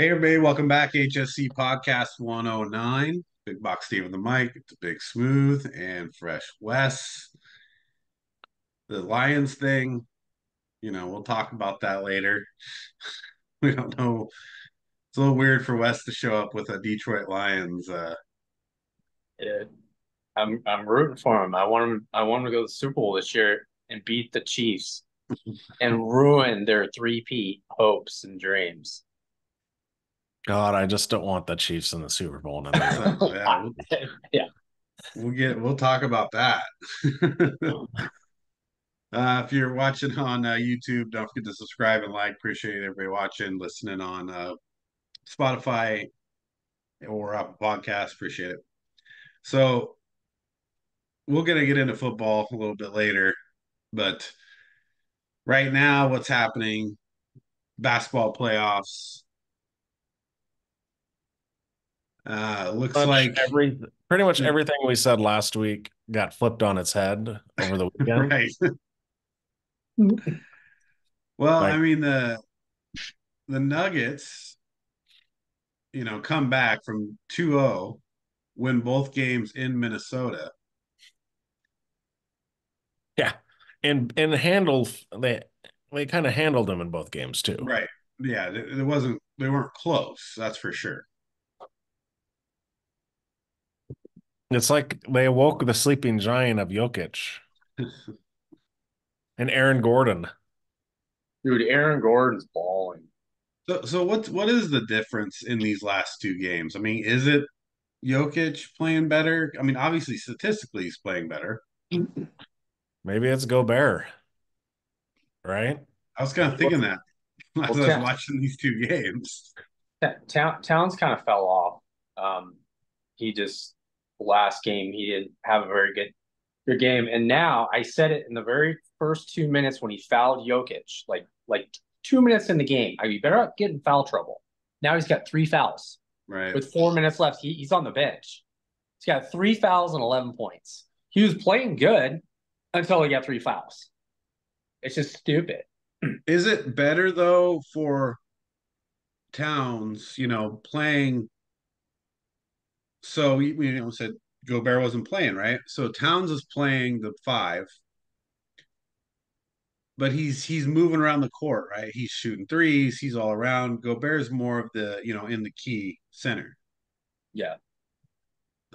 Hey everybody, welcome back. HSC Podcast 109. Big Box Steve on the mic. It's a big smooth and fresh Wes. The Lions thing, we'll talk about that later. We don't know. It's a little weird for Wes to show up with a Detroit Lions. Yeah, I'm rooting for him. I want him to go to the Super Bowl this year and beat the Chiefs and ruin their three-peat hopes and dreams. God, I just don't want the Chiefs in the Super Bowl another year. So yeah, we'll, Yeah. we'll talk about that. If you're watching on YouTube, don't forget to subscribe and like. Appreciate everybody watching, listening on Spotify or Apple Podcasts. Appreciate it. So we're gonna get into football a little bit later, but right now, what's happening? Basketball playoffs. Looks Much like every Pretty much everything we said last week got flipped on its head over the weekend. right. Well, I Like, mean the Nuggets, come back from 2-0, win both games in Minnesota. yeah, and handle they kind of handled them in both games too. Right. Yeah, it wasn't they weren't close, that's for sure. It's like they awoke the sleeping giant of Jokic and Aaron Gordon. Dude, Aaron Gordon's balling. So what is the difference in these last two games? I mean, is it Jokic playing better? I mean, obviously statistically he's playing better. Maybe it's Gobert, right? I was kind of Well, thinking that as well, I was watching these two games. Towns kind of fell off. He just last game he didn't have a very good game, and now I said it in the very first 2 minutes when he fouled Jokic, like 2 minutes in the game. You better not get in foul trouble. Now he's got three fouls Right. with 4 minutes left. He's on the bench. He's got three fouls and 11 points. He was playing good until he got three fouls. It's just stupid. Is it better though for Towns, playing? So we said Gobert wasn't playing, right? So Towns is playing the five, but he's moving around the court, right? He's shooting threes, he's all around. Gobert's more of the, in the key center. Yeah.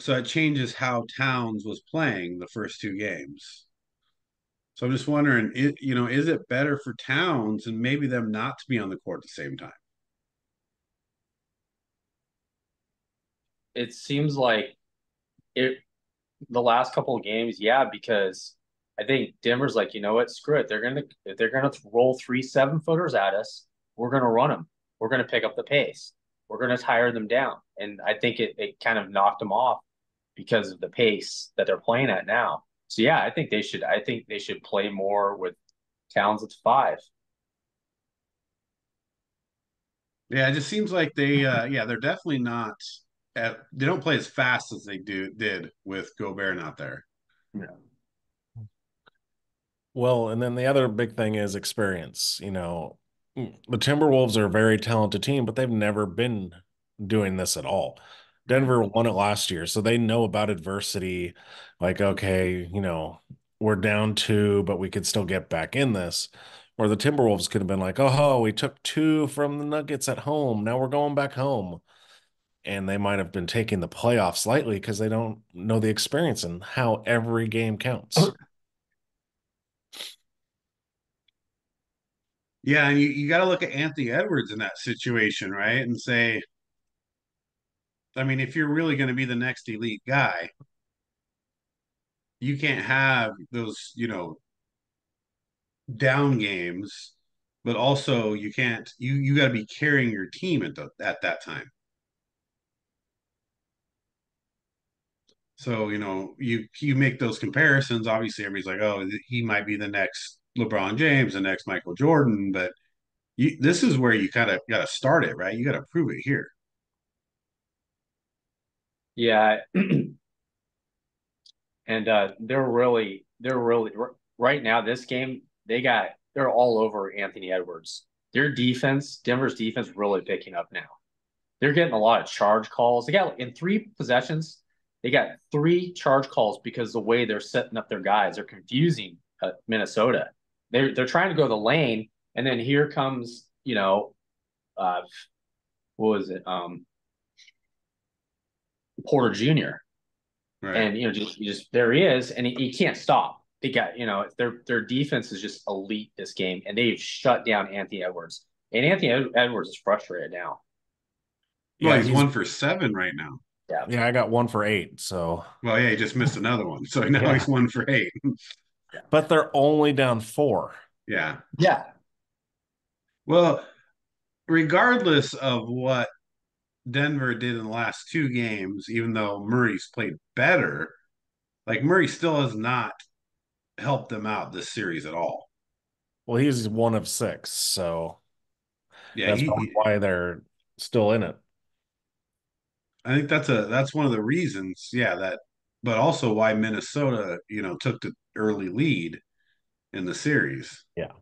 So it changes how Towns was playing the first two games. So I'm just wondering, is it better for Towns and maybe them not to be on the court at the same time? It seems like it the last couple of games, yeah, because I think Denver's like, you know what, screw it. If they're gonna roll three 7-footers at us, we're gonna run them. We're gonna pick up the pace. We're gonna tire them down. And I think it kind of knocked them off because of the pace that they're playing at now. So yeah, I think they should play more with Towns at five. Yeah, it just seems like they're definitely not they don't play as fast as they did with Gobert not there. Yeah. Well, and then the other big thing is experience. The Timberwolves are a very talented team, but they've never been doing this at all. Right. Denver won it last year, so they know about adversity. Like, okay, we're down two, but we could still get back in this. Or the Timberwolves could have been like, oh, we took two from the Nuggets at home. Now we're going back home. And they might have been taking the playoffs lightly because they don't know the experience and how every game counts. Yeah, and you got to look at Anthony Edwards in that situation, right? And say, I mean, if you're really going to be the next elite guy, you can't have those, down games, but also you can't you got to be carrying your team at that time. So, you make those comparisons. Obviously, everybody's like, oh, he might be the next LeBron James, the next Michael Jordan, but this is where you kind of got to start it, right? You got to prove it here. Yeah. And they're really right now, this game, they're all over Anthony Edwards. Denver's defense really picking up now. they're getting a lot of charge calls. They got in 3 possessions, they got 3 charge calls because the way they're setting up their guys, they're confusing Minnesota. They're trying to go the lane, and then here comes uh, what was it? Porter Jr. Right. And just there he is, and he can't stop. They got their defense is just elite this game, and they've shut down Anthony Edwards. And Anthony Edwards is frustrated now. Well, Yeah, he's 1 for 7 right now. yeah, I got 1 for 8. So, Well, yeah, he just missed another one. So now yeah, he's 1 for 8. but they're only down 4. Yeah. Yeah. Well, regardless of what Denver did in the last 2 games, even though Murray's played better, like Murray still has not helped them out this series at all. Well, he's 1 of 6, so Yeah, that's probably why they're still in it. I think that's one of the reasons, yeah, that but also why Minnesota, took the early lead in the series. Yeah.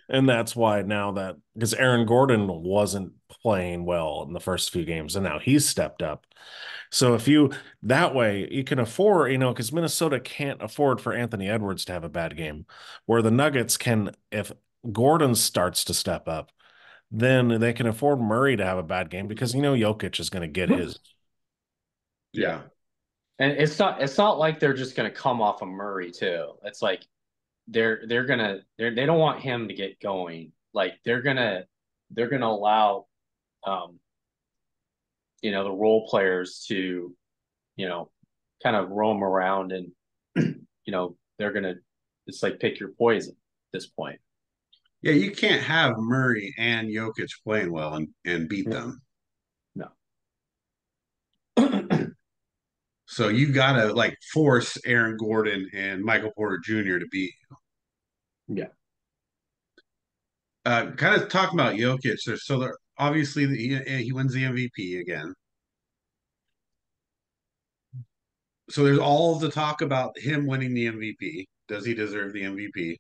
And that's why now that because Aaron Gordon wasn't playing well in the first few games, and now he's stepped up. So if you that way you can afford, because Minnesota can't afford for Anthony Edwards to have a bad game, where the Nuggets can, if Gordon starts to step up, then they can afford Murray to have a bad game because Jokic is going to get his. Yeah. And it's not like they're just gonna come off of Murray too. It's like they don't want him to get going. Like they're gonna allow the role players to kind of roam around, and they're gonna it's like pick your poison at this point. Yeah, you can't have Murray and Jokic playing well and beat them. No. So you gotta like force Aaron Gordon and Michael Porter Jr. to beat Yeah. kind of talking about Jokic. So there, obviously he wins the MVP again. So there's all the talk about him winning the MVP. Does he deserve the MVP?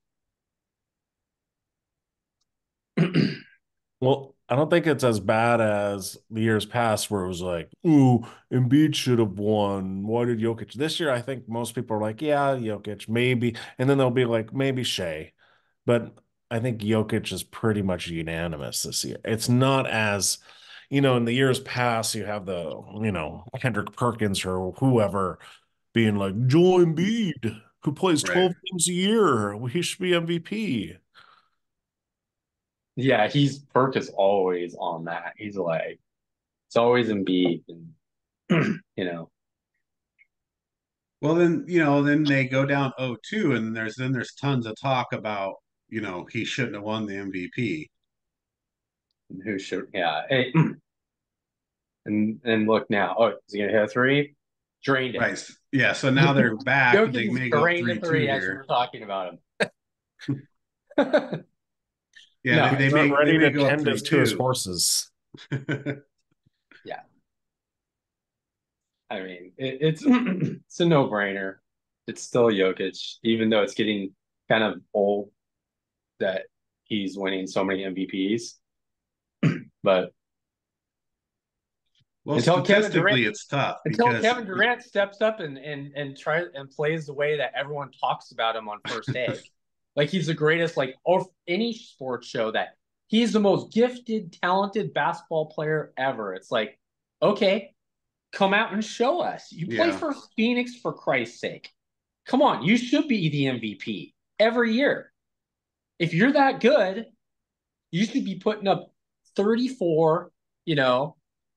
Well, I don't think it's as bad as the years past where it was like, ooh, Embiid should have won. Why did Jokic? This year, I think most people are like, yeah, Jokic, maybe. And then they'll be like, maybe Shea. But I think Jokic is pretty much unanimous this year. It's not as, in the years past, you have Kendrick Perkins or whoever being like, Joel Embiid, who plays Right. 12 games a year. He should be MVP. Yeah, Perk is always on that. He's like, it's always Embiid, and Well, then they go down 0-2, and there's tons of talk about, he shouldn't have won the MVP. who should Hey, and look now. Oh, is he gonna hit a three? Drained it. Right. Yeah. So now they're back. They may go drained 3-2 the three as you here. were talking about him. Yeah, No, they He's may not ready they may to go up tend us to his 3-2. horses. yeah. I mean, it's it's a no-brainer. It's still Jokic, even though it's getting kind of old that he's winning so many MVPs. But Well, until Kevin Durant, statistically, it's tough until because Kevin Durant steps up and tries and plays the way that everyone talks about him on First Take, like he's the greatest, like or any sports show that he's the most gifted, talented basketball player ever. It's like, okay, come out and show us. You play yeah, for Phoenix, for Christ's sake. Come on, you should be the MVP every year. If you're that good, you should be putting up 34,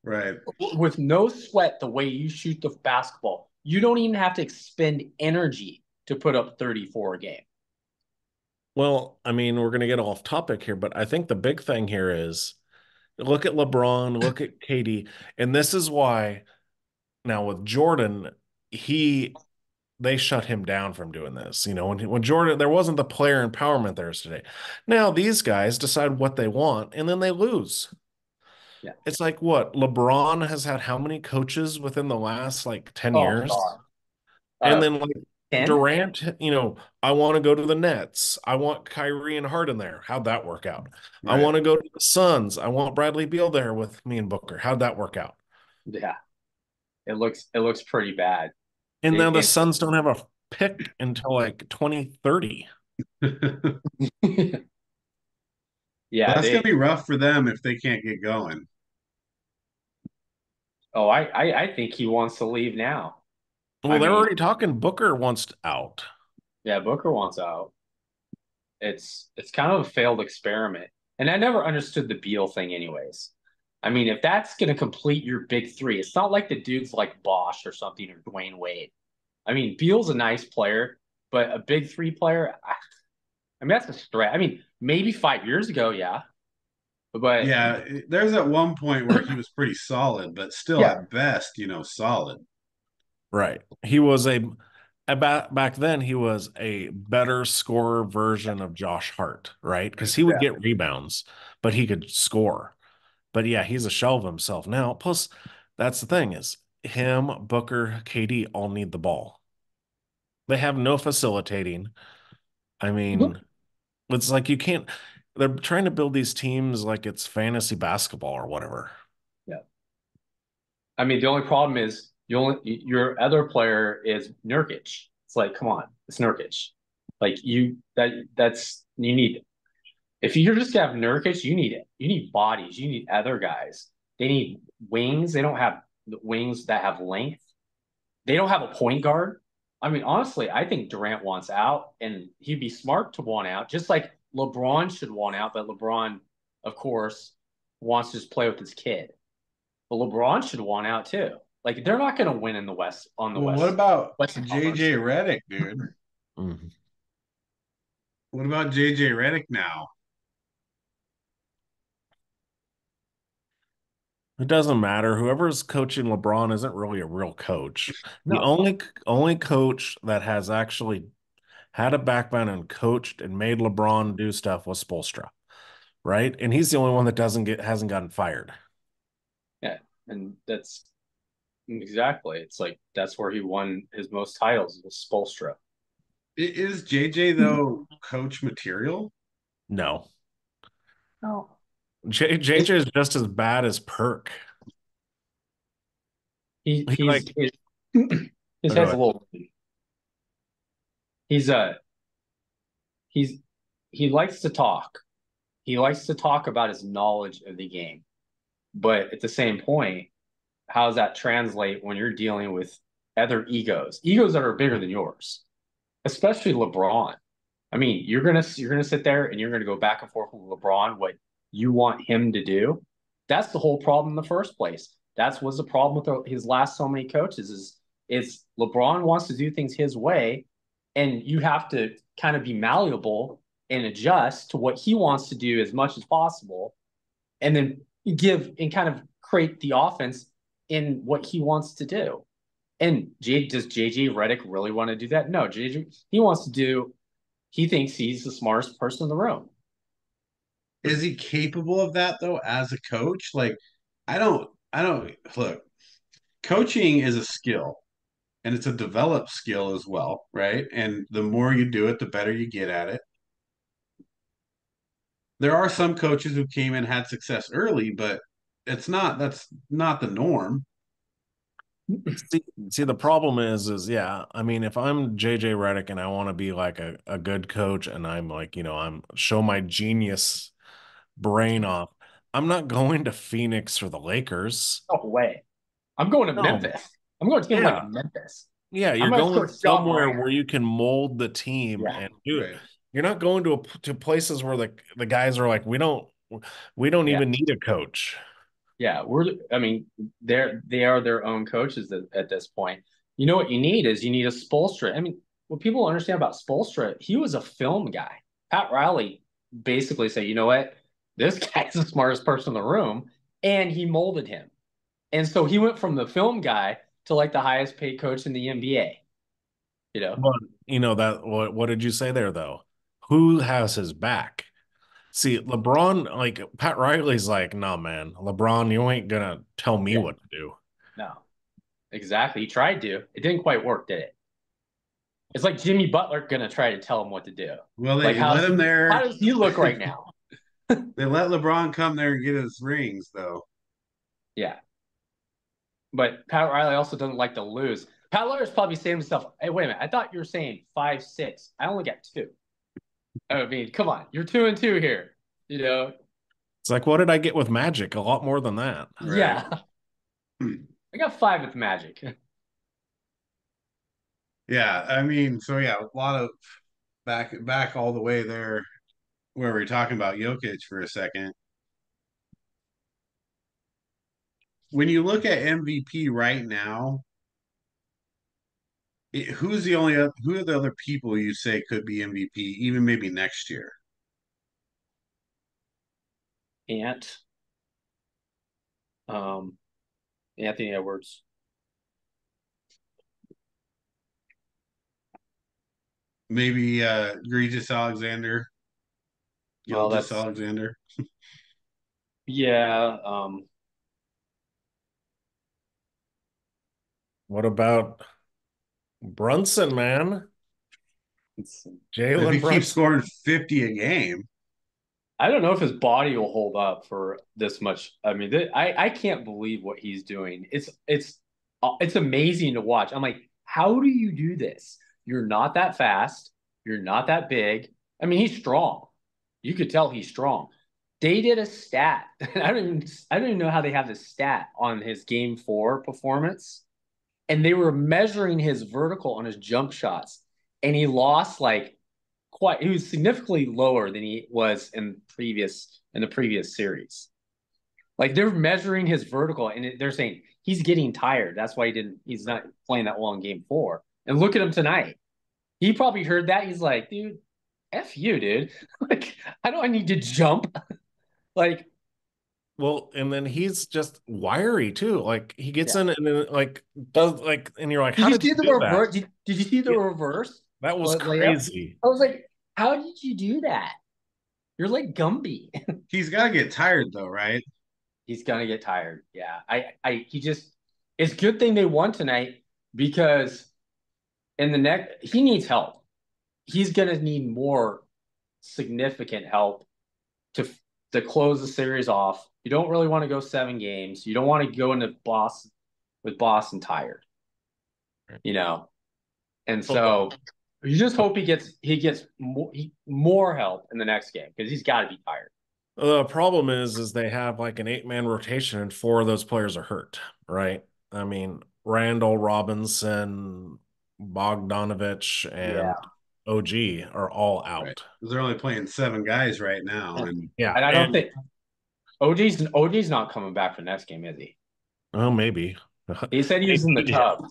right. with no sweat the way you shoot the basketball. You don't even have to expend energy to put up 34 a game. Well, I mean, we're going to get off topic here, but I think the big thing here is look at LeBron, look at KD, and this is why now with Jordan, they shut him down from doing this. When Jordan, there wasn't the player empowerment there today. Now these guys decide what they want and then they lose. Yeah. It's like what LeBron has had how many coaches within the last like 10 Oh, years? God. And then like 10? Durant, I want to go to the Nets. I want Kyrie and Harden there. How'd that work out? I Right. want to go to the Suns. I want Bradley Beal there with me and Booker. How'd that work out? Yeah, it looks pretty bad. And now the It, Suns don't have a pick until like 2030. it Well, yeah, that's gonna be rough for them if they can't get going. I think he wants to leave now. Well, I they're mean, already talking Booker wants out. yeah, Booker wants out. It's kind of a failed experiment. And I never understood the Beal thing anyways. I mean, if that's going to complete your big three, it's not like the dude's like Bosch or something or Dwayne Wade. I mean, Beal's a nice player, but a big three player, I mean, that's a stretch. I mean, maybe 5 years ago, yeah. But Yeah, there's at one point where he was pretty solid, but still yeah, at best, solid. Right. He was back then he was a better scorer version of Josh Hart, right? Because he would yeah. get rebounds, but he could score. But yeah, he's a shell of himself now. Plus, that's the thing is him, Booker, KD all need the ball. They have no facilitating. I mean, it's like you can't. They're trying to build these teams like it's fantasy basketball or whatever. Yeah. I mean, the only problem is your other player is Nurkic. It's like, come on, it's Nurkic. Like that's you need. If you're just gonna have Nurkic, you need it. You need bodies. You need other guys. They need wings. They don't have the wings that have length. They don't have a point guard. I mean, honestly, I think Durant wants out, and he'd be smart to want out, just like LeBron should want out. But LeBron, of course, wants to just play with his kid. But LeBron should want out too. Like they're not going to win in the West on the Well, what West about Western JJ Conference. Redick, dude? Mhm. What about JJ Redick now? It doesn't matter. Whoever's coaching LeBron isn't really a real coach. The No, only coach that has actually had a backbone and coached and made LeBron do stuff was Spoelstra, right? And he's the only one that doesn't get hasn't gotten fired. yeah, and that's exactly. It's like that's where he won his most titles was Spolstra. Is JJ though coach material? No. No, JJ is just as bad as Perk. he He he's like his, his oh, go head's a ahead. little. He's he's he likes to talk. He likes to talk about his knowledge of the game, but at the same point, how does that translate when you're dealing with other egos that are bigger than yours, especially LeBron? I mean, you're gonna sit there and you're gonna go back and forth with LeBron what you want him to do. That's the whole problem in the first place. That's was the problem with his last so many coaches is LeBron wants to do things his way, and you have to kind of be malleable and adjust to what he wants to do as much as possible, and then give and kind of create the offense in what he wants to do. And does JJ Redick really want to do that? No, JJ he wants to do he thinks he's the smartest person in the room. Is he capable of that though as a coach? Like, I don't look. Coaching is a skill and it's a developed skill as well, right? And the more you do it, the better you get at it. There are some coaches who came in had success early, but that's not the norm. See, the problem is yeah, I mean, if I'm JJ Redick and I want to be like a good coach and I'm like, I'm show my genius brain off, I'm not going to Phoenix or the Lakers. No way. I'm going to No. Memphis. I'm going to a team like Yeah. Memphis. Yeah, I'm you're going to going coach John somewhere where Morant. you can mold the team Yeah. and do it. Right. You're not going to places where the guys are like, we don't Yeah. even need a coach. Yeah. I mean, they are their own coaches at this point. You know what you need is you need a Spolstra. I mean, what people understand about Spolstra, he was a film guy. Pat Riley basically said, you know what? This guy's the smartest person in the room. And he molded him. And so he went from the film guy to like the highest paid coach in the NBA, you know? But that what did you say there though? Who has his back? See, LeBron, like Pat Riley's like, nah, man, LeBron, you ain't gonna tell me Yeah. what to do. No, exactly. He tried to. It didn't quite work, did it? It's like Jimmy Butler gonna try to tell him what to do. Well, Like they let him there. how does he look right now? They let LeBron come there and get his rings, though. Yeah. But Pat Riley also doesn't like to lose. Pat Riley's probably saying to himself, hey, wait a minute, I thought you were saying 5-6. I only got 2. I mean, come on, you're 2-2 here. You know? It's like, what did I get with Magic? A lot more than that. Yeah. I got 5 with Magic. Yeah, I mean, so yeah, a lot of back all the way there where we're talking about Jokic for a second. When you look at MVP right now, who are the other people you say could be MVP, even maybe next year? Ant. Anthony Edwards. Maybe Regis Alexander, Well, Gilgis Alexander. yeah. What about Brunson, man? If Jalen he Brunson. keeps scoring 50 a game. I don't know if his body will hold up for this much. I mean, I can't believe what he's doing. It's amazing to watch. I'm like, how do you do this? You're not that fast. You're not that big. I mean, he's strong. You could tell he's strong. They did a stat. I don't even know how they have this stat on his game 4 performance. And they were measuring his vertical on his jump shots. And he lost like he was significantly lower than he was in the previous series. Like they're measuring his vertical and they're saying he's getting tired. That's why he's not playing that well in game 4. And look at him tonight. He probably heard that. He's like, dude, F you, dude. Like, I need to jump. Like, well, and then he's just wiry too. Like he gets yeah. in and then like does like, and you're like, how did you see the reverse? That? Did you see the reverse? That was crazy. I was like, how did you do that? You're like Gumby. He's got to get tired though, right? He's gonna get tired. Yeah. It's a good thing they won tonight because in the next he needs help. He's gonna need more significant help to close the series off. You don't really want to go 7 games. You don't want to go into Boston tired. You know. And so you just hope he gets more help in the next game because he's got to be tired. The problem is they have like an 8-man rotation and 4 of those players are hurt, right? I mean, Randall, Robinson, Bogdanovich, and OG are all out. Right. They're only playing 7 guys right now, and and I don't think OG's not coming back for next game, is he? Oh, maybe. He said he was in the tub.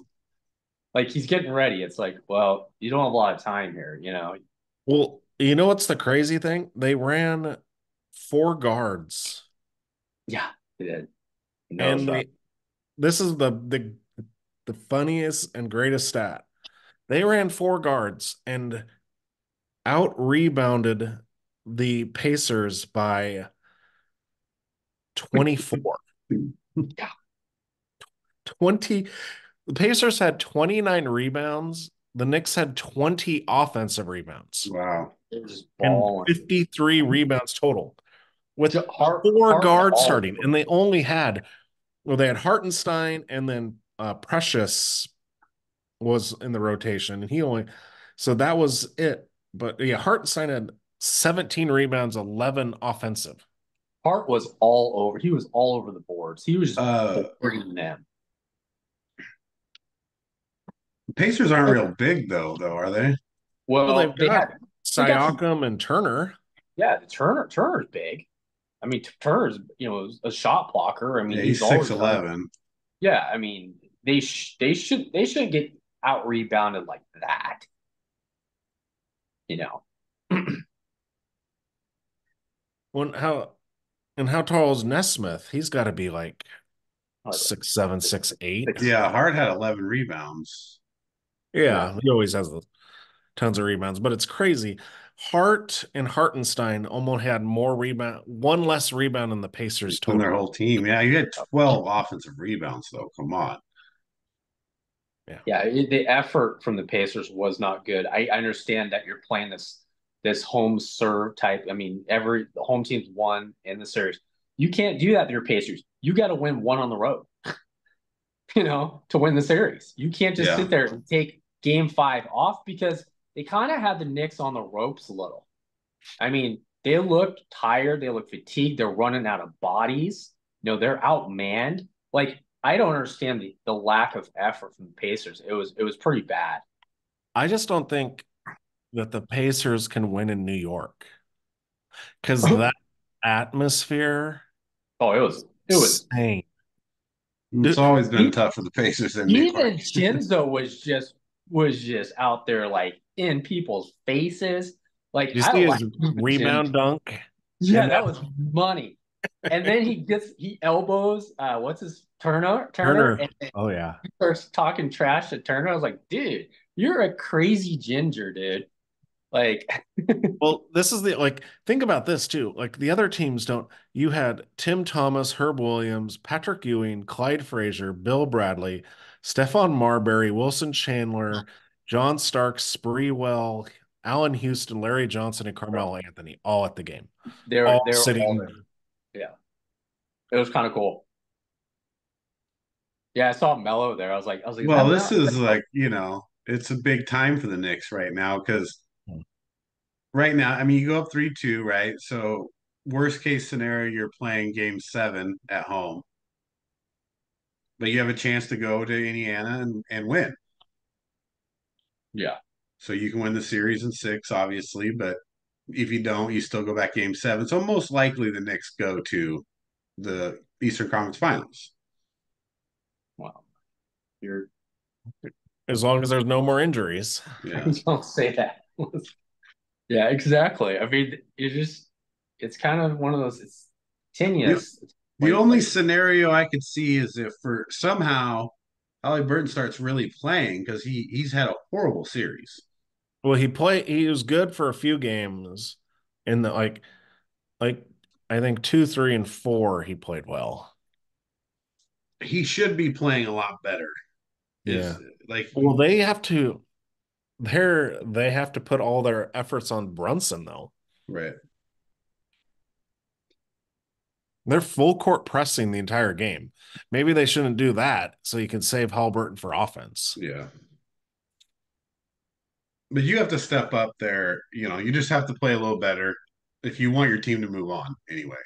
Like he's getting ready. It's like, well, you don't have a lot of time here, you know. Well, you know what's the crazy thing? They ran 4 guards. Yeah, they did. And this is the funniest and greatest stat. They ran 4 guards and out rebounded the Pacers by 24. Yeah. 20. The Pacers had 29 rebounds. The Knicks had 20 offensive rebounds. Wow. And 53 rebounds total with 4 guards starting. And they only had, they had Hartenstein and then Precious was in the rotation. And so that was it. But yeah, Hartenstein had 17 rebounds, 11 offensive. Hart was all over. He was all over the boards. He was boarding them. Pacers aren't real big though, are they? Well, they got Siakam and Turner. Yeah, Turner's big. I mean, Turner's a shot blocker. I mean, he's 6'11". Yeah, I mean, they shouldn't get out rebounded like that. You know. How tall is Nesmith? He's got to be like 6'7", 6'8". Yeah, Hart had 11 rebounds. Yeah, he always has tons of rebounds, but it's crazy. Hart and Hartenstein almost had one less rebound than the Pacers total. Than their whole team. Yeah, you had 12 offensive rebounds though. Come on. Yeah. Yeah, the effort from the Pacers was not good. I understand that you're playing this home serve type. I mean, the home team's won in the series. You can't do that to your Pacers. You got to win one on the road, to win the series. You can't just Yeah. sit there and take game 5 off because they kind of had the Knicks on the ropes a little. I mean, they looked tired, they looked fatigued, they're running out of bodies. They're outmanned. Like, I don't understand the lack of effort from the Pacers. It was pretty bad. I just don't think that the Pacers can win in New York because Oh, that atmosphere, it was insane. It's Dude, always been he, tough for the Pacers in New York. even Shinzo was just out there like in people's faces. Like do you I see like his Shinzo. rebound dunk? Yeah, And that that was money. And then he elbows what's his Turner, Turner, and oh yeah. starts talking trash to Turner. I was like, dude, you're a crazy ginger, dude. Like, Well, this is the like think about this too. Like the other teams don't. You had Tim Thomas, Herb Williams, Patrick Ewing, Clyde Frazier, Bill Bradley, Stephon Marbury, Wilson Chandler, John Starks, Spreewell, Allen Houston, Larry Johnson, and Carmelo Anthony all at the game, they're all they're all sitting. there. Yeah, it was kind of cool. Yeah, I saw Mello there. I was like, is Well, that this Mello? is like, it's a big time for the Knicks right now because right now, I mean, you go up 3-2, right? So, worst case scenario, you're playing game 7 at home, but you have a chance to go to Indiana and win. Yeah, So, you can win the series in 6, obviously, but if you don't, you still go back game 7. So, most likely the Knicks go to the Eastern Conference Finals. well, you're As long as there's no more injuries. Yeah. don't say that. Yeah, exactly. I mean, it's kind of one of those. It's The, tenuous. It's the like only scenario I could see is if for somehow Burton starts really playing because he's had a horrible series. Well, he was good for a few games in the like I think 2, 3, and 4 he played well. He should be playing a lot better. Yeah. Is like Well, they have to put all their efforts on Brunson though. right. They're full court pressing the entire game. Maybe they shouldn't do that so you can save Halliburton for offense. Yeah. But you have to step up there. You just have to play a little better if you want your team to move on anyway.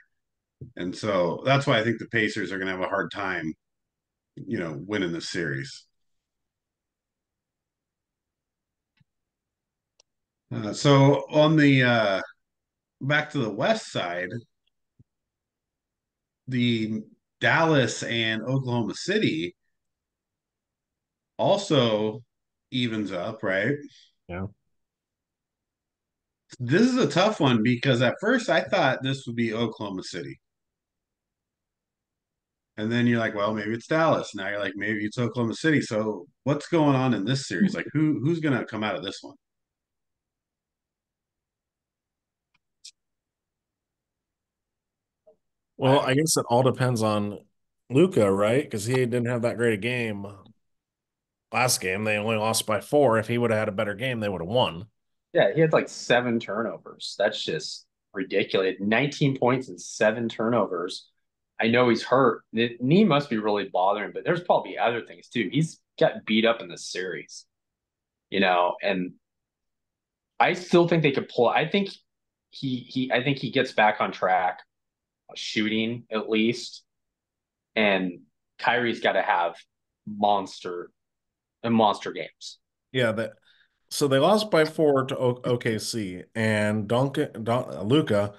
And so that's why I think the Pacers are going to have a hard time, winning this series. So on the back to the West side, the Dallas and Oklahoma City also evens up, right? Yeah. This is a tough one because at first I thought this would be Oklahoma City. And then you're like, well, maybe it's Dallas. Now you're like, maybe it's Oklahoma City. So what's going on in this series? Like who's gonna come out of this one? Well, I guess it all depends on Luca, right? Because he didn't have that great a game last game. They only lost by 4. If he would have had a better game, they would have won. yeah, he had like 7 turnovers. That's just ridiculous. 19 points and 7 turnovers. I know he's hurt. The knee must be really bothering, but there's probably other things too. He's got beat up in the series, and I still think they could pull. I think he gets back on track, shooting at least, and Kyrie's got to have monster and monster games. Yeah, so they lost by 4 to OKC, and Luca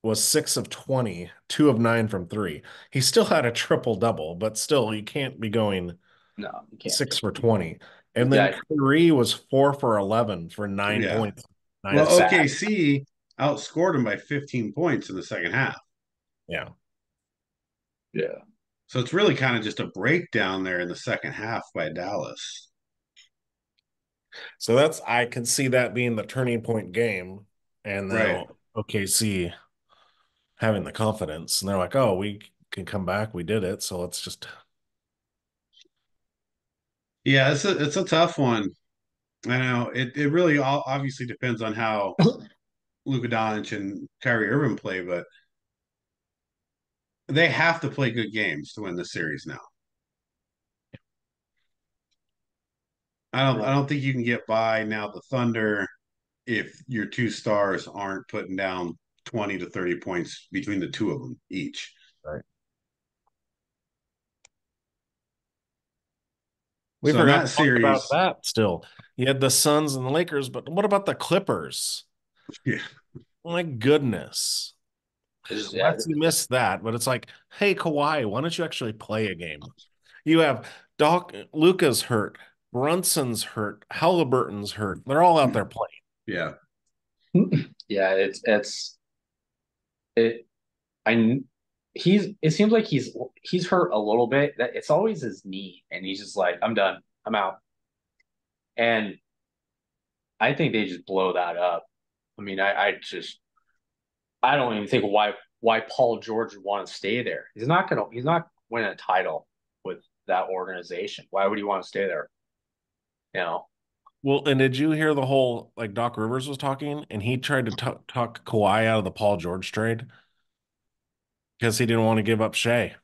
was 6 of 20, 2 of 9 from 3. He still had a triple double, but still, you can't be going No, you can't. 6 for 20. And then Yeah, Curry was 4 for 11 for 9 Yeah. points, 9 Well, assists. bad. OKC outscored him by 15 points in the second half. Yeah. Yeah. So it's really kind of just a breakdown there in the second half by Dallas. So I can see that being the turning point game. And Right. now OKC having the confidence. And they're like, oh, we can come back. We did it. So let's just. Yeah, it's a tough one. I know it really obviously depends on how Luka Doncic and Kyrie Irving play, but they have to play good games to win the series now. I Right. don't think you can get by now the Thunder if your two stars aren't putting down 20 to 30 points between the two of them each. Right. We So in forgot that to talk about series, that still. You had the Suns and the Lakers, but what about the Clippers? yeah, My goodness. Yeah, Lexi missed that, but it's like, hey, Kawhi, why don't you actually play a game? You have Doc Luca's hurt, Brunson's hurt, Halliburton's hurt. They're all out there playing. yeah. yeah, it's it. I it seems like he's hurt a little bit. That it's always his knee, and he's just like, I'm done, I'm out. And I think they just blow that up. I mean, I don't even think why Paul George would want to stay there. He's not winning a title with that organization. Why would he want to stay there? You know? Well, and did you hear the whole like Doc Rivers was talking and he tried to talk Kawhi out of the Paul George trade because he didn't want to give up Shea.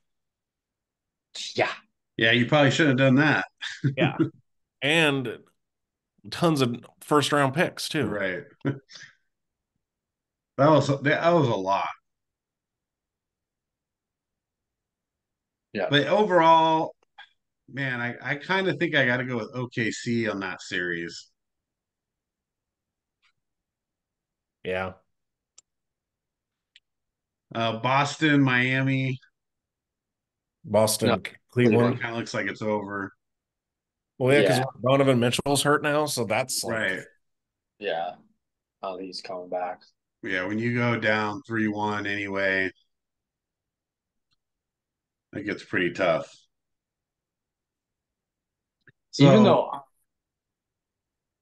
Yeah. Yeah, you probably should have done that. Yeah. And tons of first round picks too. Right. That was a lot. Yeah. But overall, man, I kind of think I got to go with OKC on that series. Yeah. Boston, Miami, No, Boston, Cleveland. Cleveland. kind of looks like it's over. Well, yeah, because Yeah. Donovan Mitchell's hurt now, so that's like, Right. Yeah. I don't think he's coming back. Yeah, when you go down 3-1 anyway, it gets pretty tough. Even So, though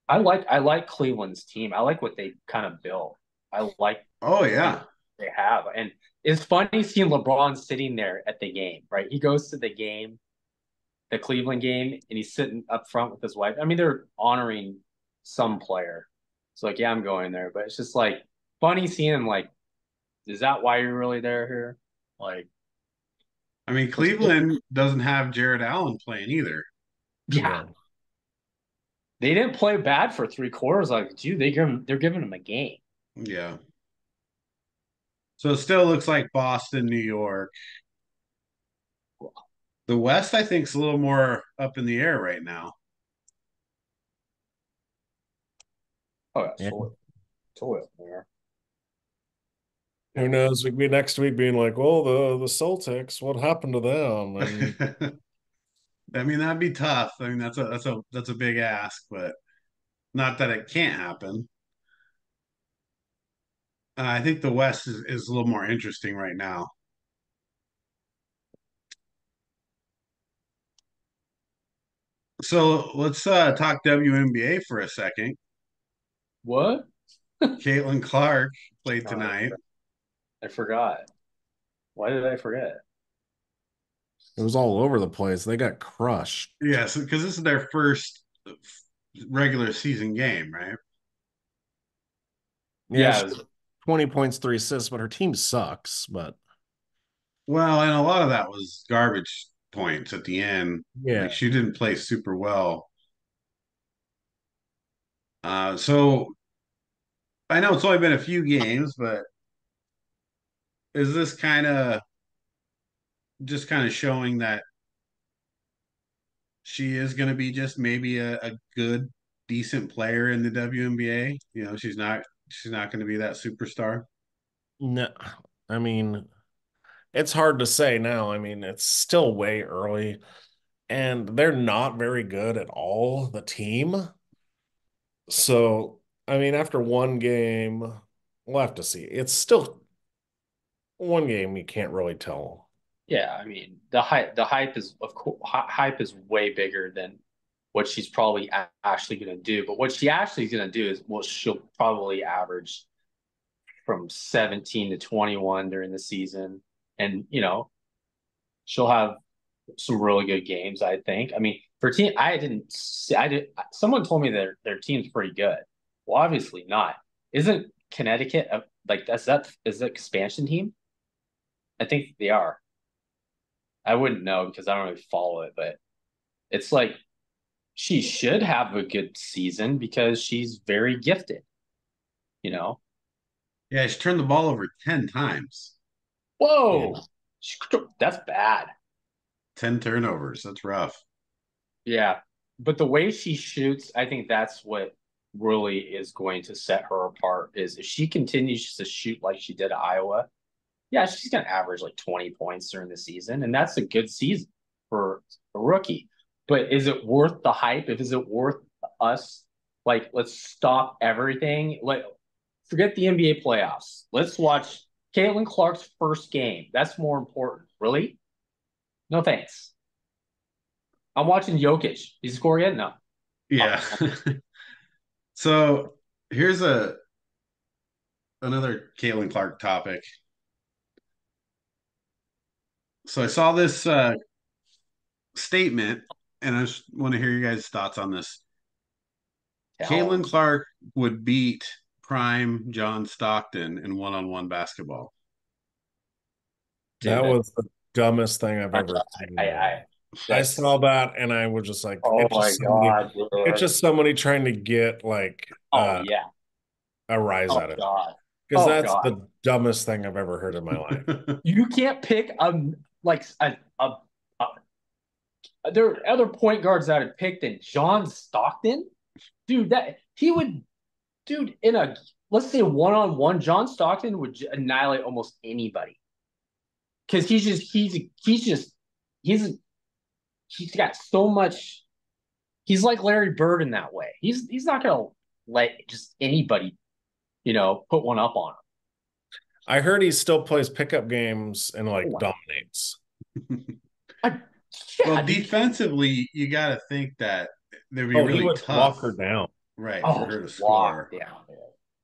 I like Cleveland's team. I like what they kind of built. I like, oh you know, yeah. they have. And it's funny seeing LeBron sitting there at the game, right? He goes to the game, the Cleveland game, and he's sitting up front with his wife. I mean, they're honoring some player. It's like, yeah, I'm going there. But it's just like funny seeing him like, is that why you're really there here? Like, I mean, it's Cleveland doesn't have Jared Allen playing either. yeah. yeah. They didn't play bad for 3 quarters. Like, dude, they're giving him a game. Yeah. So it still looks like Boston, New York. The West, I think, is a little more up in the air right now. Oh yeah, Yeah. totally up there. Who Yeah. knows? We could be next week being like, well, the Celtics, what happened to them? And I mean, that'd be tough. I mean, that's a big ask, but not that it can't happen. I think the West is a little more interesting right now. So let's talk WNBA for a second. What? Caitlin Clark played Oh, tonight. I forgot. Why did I forget? it was all over the place. They got crushed. Yes, because this is their first regular season game, right? Yeah, Yeah, she 20 points, 3 assists, but her team sucks. But Well, and a lot of that was garbage points at the end. Like yeah, she didn't play super well. So I know it's only been a few games, but is this kind of showing that she is going to be just maybe a good, decent player in the WNBA? You know, she's not going to be that superstar. no, I mean, it's hard to say now. I mean, it's still way early, and they're not very good at all, the team. So, I mean, after one game, we'll have to see. It's still one game, you can't really tell. yeah. I mean, the hype is of course hype is way bigger than what she's probably actually going to do. But what she actually is going to do is, well, she'll probably average from 17 to 21 during the season, and she'll have some really good games. I think. I mean, For team, I didn't see. I did. Someone told me their team's pretty good. Well, obviously not. Isn't Connecticut like that? Is the expansion team? I think they are. I wouldn't know because I don't really follow it, but it's like she should have a good season because she's very gifted. You know. Yeah, she turned the ball over 10 times. Whoa, that's bad. 10 turnovers. That's rough. Yeah, but the way she shoots, I think that's what really is going to set her apart. Is if she continues to shoot like she did at Iowa, yeah, she's going to average like 20 points during the season, and that's a good season for a rookie. But is it worth the hype? If is it worth us? Like, let's stop everything. Like, forget the NBA playoffs. Let's watch Caitlin Clark's first game. That's more important. Really? No thanks. I'm watching Jokic. He's scored yet? No. Yeah. So here's another Caitlin Clark topic. So I saw this statement, and I just want to hear you guys' thoughts on this. Caitlin Clark would beat prime John Stockton in one-on-one basketball. That was the dumbest thing I've ever seen. I saw that and I was just like, oh my God, it's just somebody trying to get like oh yeah, a rise out of it. Because that's the dumbest thing I've ever heard in my life. You can't pick there are other point guards that have picked than John Stockton. Dude, in a let's say one-on-one, John Stockton would annihilate almost anybody. Because he's got so much. He's like Larry Bird in that way. He's not gonna let just anybody, put one up on him. I heard he still plays pickup games and dominates. Well, defensively, you got to think that they'd be really tough. Walk her down, right? For her to score. Down.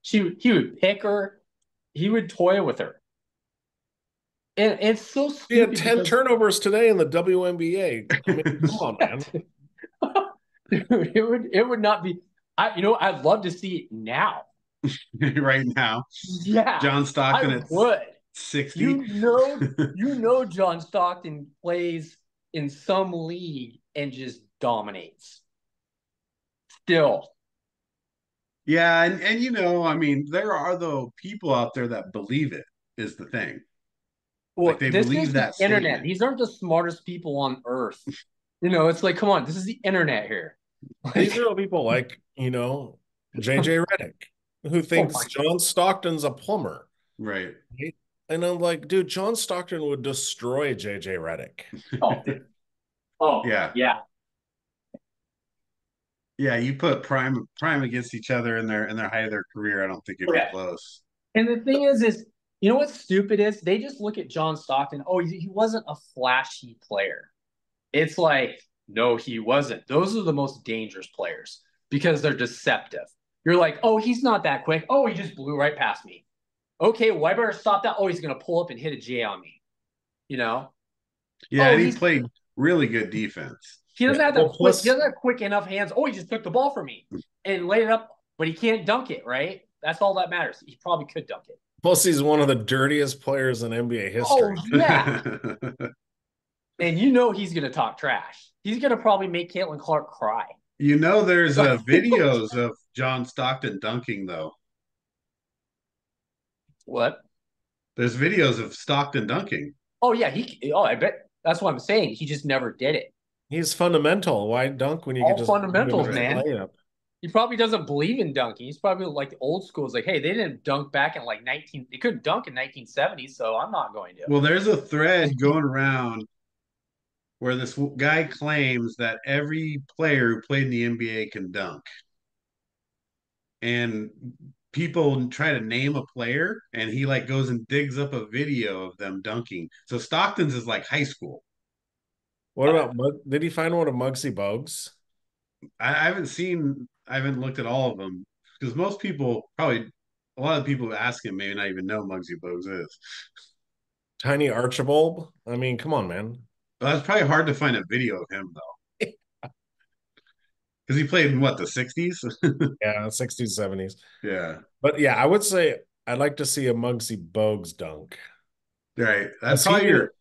He would pick her. He would toy with her. And it's so stupid. He had 10 turnovers today in the WNBA. I mean, come on, man. Dude, it would not be. I'd love to see it now. Right now. Yeah. John Stockton at 60. You know John Stockton plays in some league and just dominates. Still. Yeah, and I mean, there are though people out there that believe it is the thing. Well, they believe that the internet. These aren't the smartest people on earth. It's like, come on, this is the internet here. These are people like, JJ Redick, who thinks John Stockton's a plumber. Right. And I'm like, dude, John Stockton would destroy JJ Redick. Yeah. Yeah. Yeah, you put prime against each other in their height of their career, I don't think it'd be close. And the thing is you know what's stupid is they just look at John Stockton. Oh, he wasn't a flashy player. It's like, no, he wasn't. Those are the most dangerous players because they're deceptive. You're like, oh, he's not that quick. Oh, he just blew right past me. Okay, well, I better stop that. Oh, he's going to pull up and hit a J on me. Yeah, and he played really good defense. He doesn't have that quick enough hands. Oh, he just took the ball from me and laid it up, but he can't dunk it, right? That's all that matters. He probably could dunk it. Plus, he's one of the dirtiest players in NBA history. Oh, yeah. And he's going to talk trash. He's going to probably make Caitlin Clark cry. There's videos of John Stockton dunking, though. What? There's videos of Stockton dunking. Oh, yeah. I bet. That's what I'm saying. He just never did it. He's fundamental. Why dunk when you can just fundamentals, man? He probably doesn't believe in dunking. He's probably like the old school. It's like, hey, they didn't dunk back in they couldn't dunk in 1970s, so I'm not going to. Well, there's a thread going around where this guy claims that every player who played in the NBA can dunk. And people try to name a player, and he goes and digs up a video of them dunking. So Stockton's is like high school. What about did he find one of Muggsy Bogues? I haven't looked at all of them because most people a lot of people who ask him maybe not even know Muggsy Bogues is. Tiny Archibald? I mean, come on, man. Well, it's probably hard to find a video of him though. Because he played in what, the 60s? Yeah, 60s, 70s. Yeah. But yeah, I would say I'd like to see a Muggsy Bogues dunk. Right. That's Has he probably been? your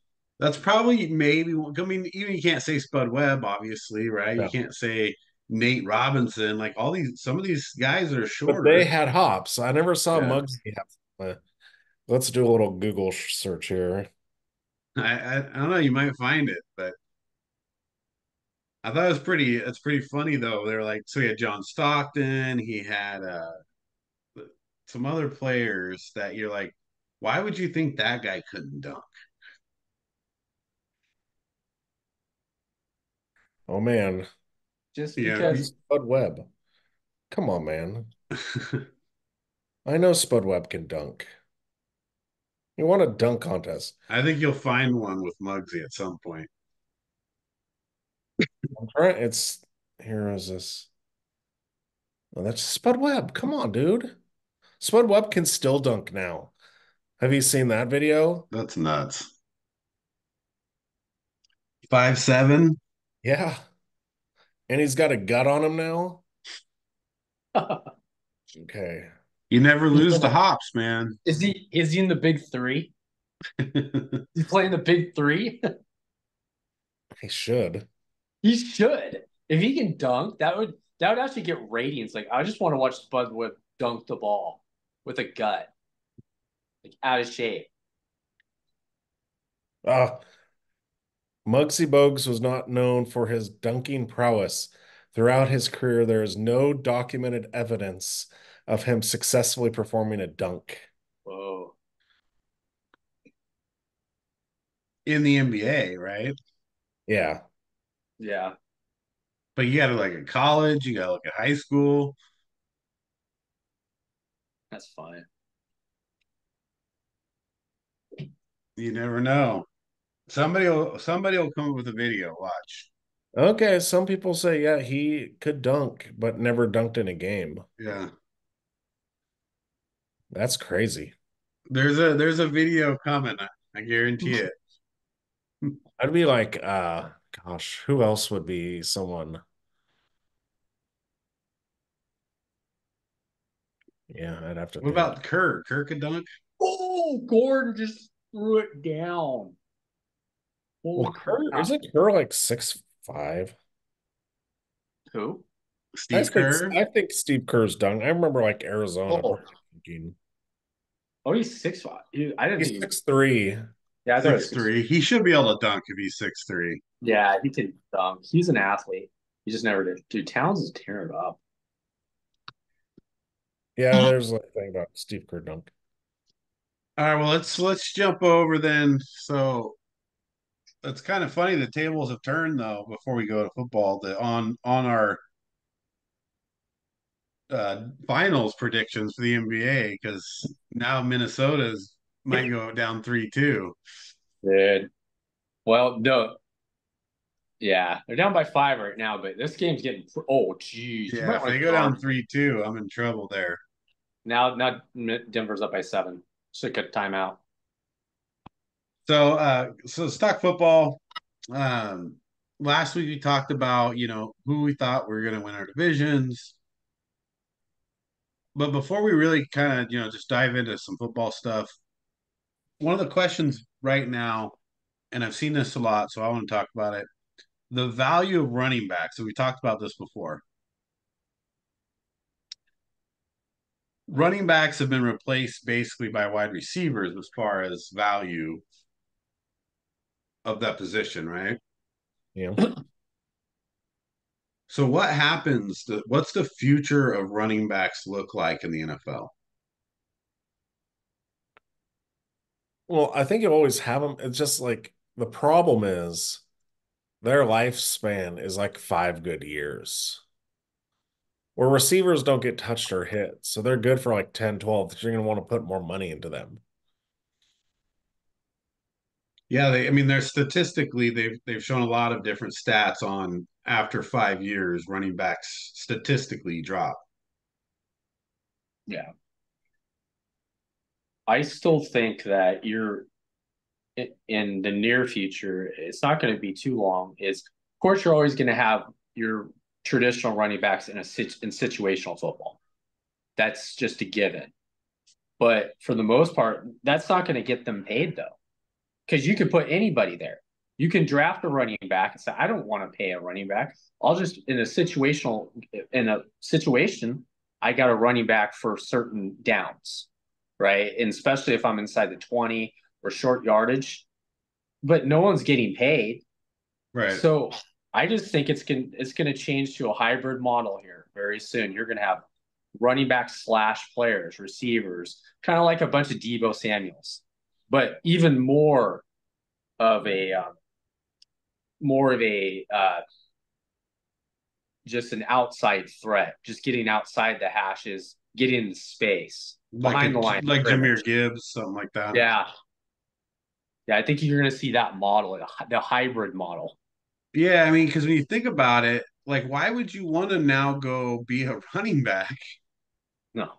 that's probably maybe I mean, even you can't say Spud Webb, obviously, right? You No. can't say Nate Robinson, like all these some of these guys are But they shorter. had hops. I never saw Yeah. Muggsy have. Let's do a little Google search here. I don't know, you might find it, but I thought it was it's pretty funny though. They're like, so he had John Stockton, he had some other players that you're like, why would you think that guy couldn't dunk? Oh man, Just Yeah. because Spud Webb. Come on, man. I know Spud Webb can dunk. He won a dunk contest. I think you'll find one with Muggsy at some point. I'm trying. It's here is this. Oh, that's Spud Webb. Come on, dude. Spud Webb can still dunk now. Have you seen that video? That's nuts. 5'7". Yeah. And he's got a gut on him now. Okay. You never he's lose the gonna hops, man. is he in the big three? He's playing the big three? He should. He should. If he can dunk, that would actually get ratings. Like I just want to watch Spud Webb dunk the ball with a gut, like out of shape. Uh, Muggsy Bogues was not known for his dunking prowess. Throughout his career, there is no documented evidence of him successfully performing a dunk. Whoa. In the NBA, right? Yeah. Yeah. But you got to look at college, you got to look at high school. That's fine. You never know. Somebody will come up with a video. Watch. Okay. Some people say, yeah, he could dunk, but never dunked in a game. Yeah. That's crazy. There's a video coming. I guarantee it. I'd be like, gosh, who else would be someone? Yeah, I'd have to What think. about Kerr? Kerr could dunk. Oh, Gordon just threw it down. Well, Holy Kerr, crap. isn't Kerr like 6'5"? Who? Steve Kerr. I think Steve Kerr's done. I remember like Arizona Oh, probably thinking oh, he's 6'5". I didn't he's think he was. 6'3". Yeah, I thought he was Six 6. three. He should be able to dunk if he's 6'3". Yeah, he can dunk. He's an athlete. He just never did. Dude, Towns is tearing it up. Yeah, there's a thing about Steve Kerr dunk. All right, well let's jump over then. So it's kind of funny the tables have turned though before we go to football. On our finals predictions for the NBA because now Minnesota's might go down 3-2. Dude. Well, no. Yeah, they're down by 5 right now, but this game's getting. Oh, geez. You Yeah, might if want they to go down guard. 3-2, I'm in trouble there. Now Denver's up by 7. Should cut timeout. So stock football. Um, last week we talked about who we thought were going to win our divisions. But before we really kind of just dive into some football stuff, one of the questions right now, and I've seen this a lot, so I want to talk about it. The value of running backs. So we talked about this before. Running backs have been replaced basically by wide receivers as far as value of that position, right? Yeah. So what happens? What's the future of running backs look like in the NFL? Well, I think you always have them. It's just like the problem is their lifespan is like 5 good years. Where receivers don't get touched or hit. So they're good for like 10, 12. You're going to want to put more money into them. Yeah, I mean, they're statistically they've shown a lot of different stats on after 5 years, running backs statistically drop. Yeah. I still think that in the near future, it's not going to be too long. Of course, you're always going to have your traditional running backs in situational football. That's just a given. But for the most part, that's not going to get them paid though, because you could put anybody there. You can draft a running back and say, I don't want to pay a running back. I'll just in a situation, I got a running back for certain downs, right? And especially if I'm inside the 20 or short yardage, but no one's getting paid. Right. So I just think it's going to change to a hybrid model here very soon. You're going to have running back / players, receivers, kind of like a bunch of Deebo Samuels, but even of a just an outside threat, just getting outside the hashes, getting in space behind the line, like Jahmyr Gibbs, something like that. Yeah, I think you're going to see that model, the hybrid model. Yeah, I mean, because when you think about it, like, why would you want to now go be a running back? No,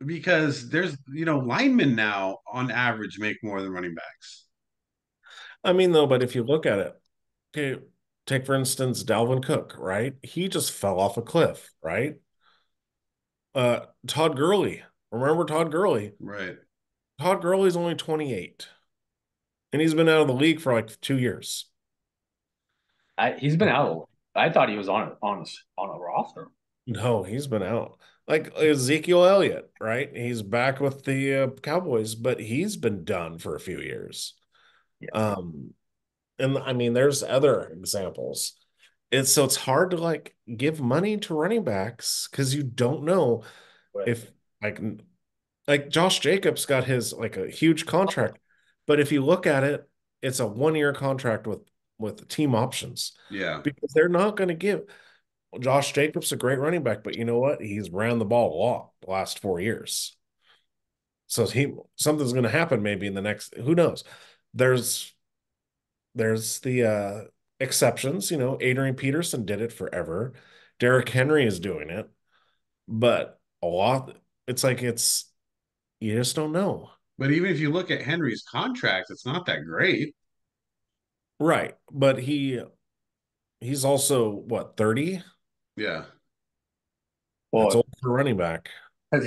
Because there's, linemen now on average make more than running backs. I mean, though, but if you look at it, okay, take for instance Dalvin Cook, right? He just fell off a cliff, right? Todd Gurley. Remember Todd Gurley? Right. Todd Gurley's only 28. And he's been out of the league for like 2 years. he's been out. I thought he was on a roster. No, he's been out. Like Ezekiel Elliott, right? He's back with the Cowboys, but he's been done for a few years. Yeah. And I mean, there's other examples. It's hard to like give money to running backs because you don't know if like Josh Jacobs got his like a huge contract, but if you look at it, it's a 1-year contract with team options. Yeah. Because they're not going to give Josh Jacobs a great running back, but you know what? He's ran the ball a lot the last 4 years. So something's going to happen maybe in the next, who knows? There's the exceptions, Adrian Peterson did it forever. Derrick Henry is doing it, but a lot, you just don't know. But even if you look at Henry's contract, it's not that great. Right. But he's also what, 30? Yeah. That's Well, old for running back. have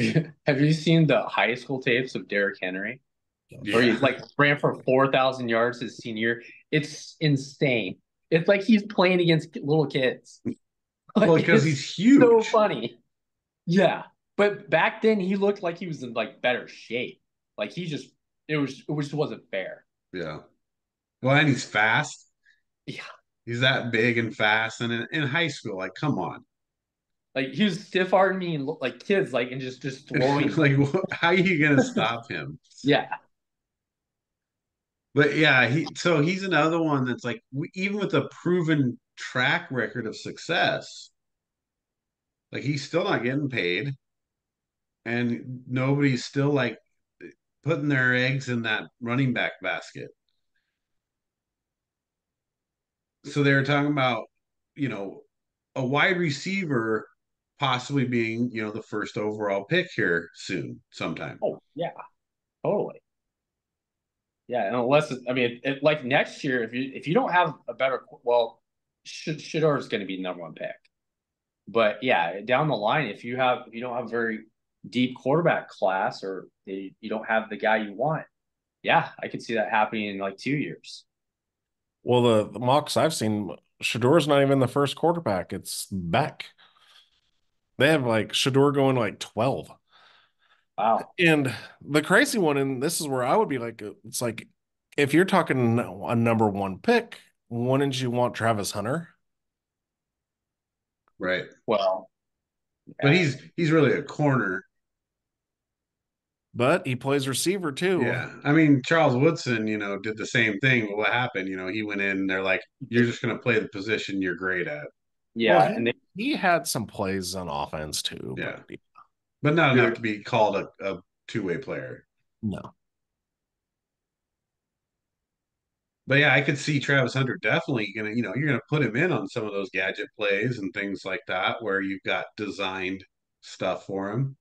you seen the high school tapes of Derrick Henry? Where he like ran for 4,000 yards his senior year. It's insane. It's like he's playing against little kids. Well, because he's huge. So funny. Yeah. But back then he looked like he was in like better shape. Like it just wasn't fair. Yeah. Well, and he's fast. Yeah. He's that big and fast. And in high school, like, come on. Like he was stiff arming me and looked like kids, like and just throwing. Like, how are you gonna stop him? Yeah. But yeah, he's another one that's like, even with a proven track record of success, like he's still not getting paid, and nobody's still like putting their eggs in that running back basket. So they were talking about, you know, a wide receiver possibly being, the first overall pick here soon, sometime. Oh yeah, totally. Yeah, and unless I mean, like next year, if you don't have a better, well, Shador is going to be the #1 pick. But yeah, down the line, if you don't have a very deep quarterback class, or you don't have the guy you want, yeah, I could see that happening in like 2 years. Well, the mocks I've seen, Shador's not even the first quarterback. It's Beck. They have like Shador going like 12. Wow. And the crazy one, and this is where I would be like, it's like, if you're talking a #1 pick, wouldn't you want Travis Hunter? Right. Well, But he's really a corner. But he plays receiver too. Yeah. I mean, Charles Woodson, did the same thing. What happened? He went in, they're like, you're just going to play the position you're great at. yeah, Well, and he had some plays on offense too. Yeah. But Not enough to be called a two-way player. no. But yeah, I could see Travis Hunter definitely you're gonna put him in on some of those gadget plays and things like that where you've got designed stuff for him.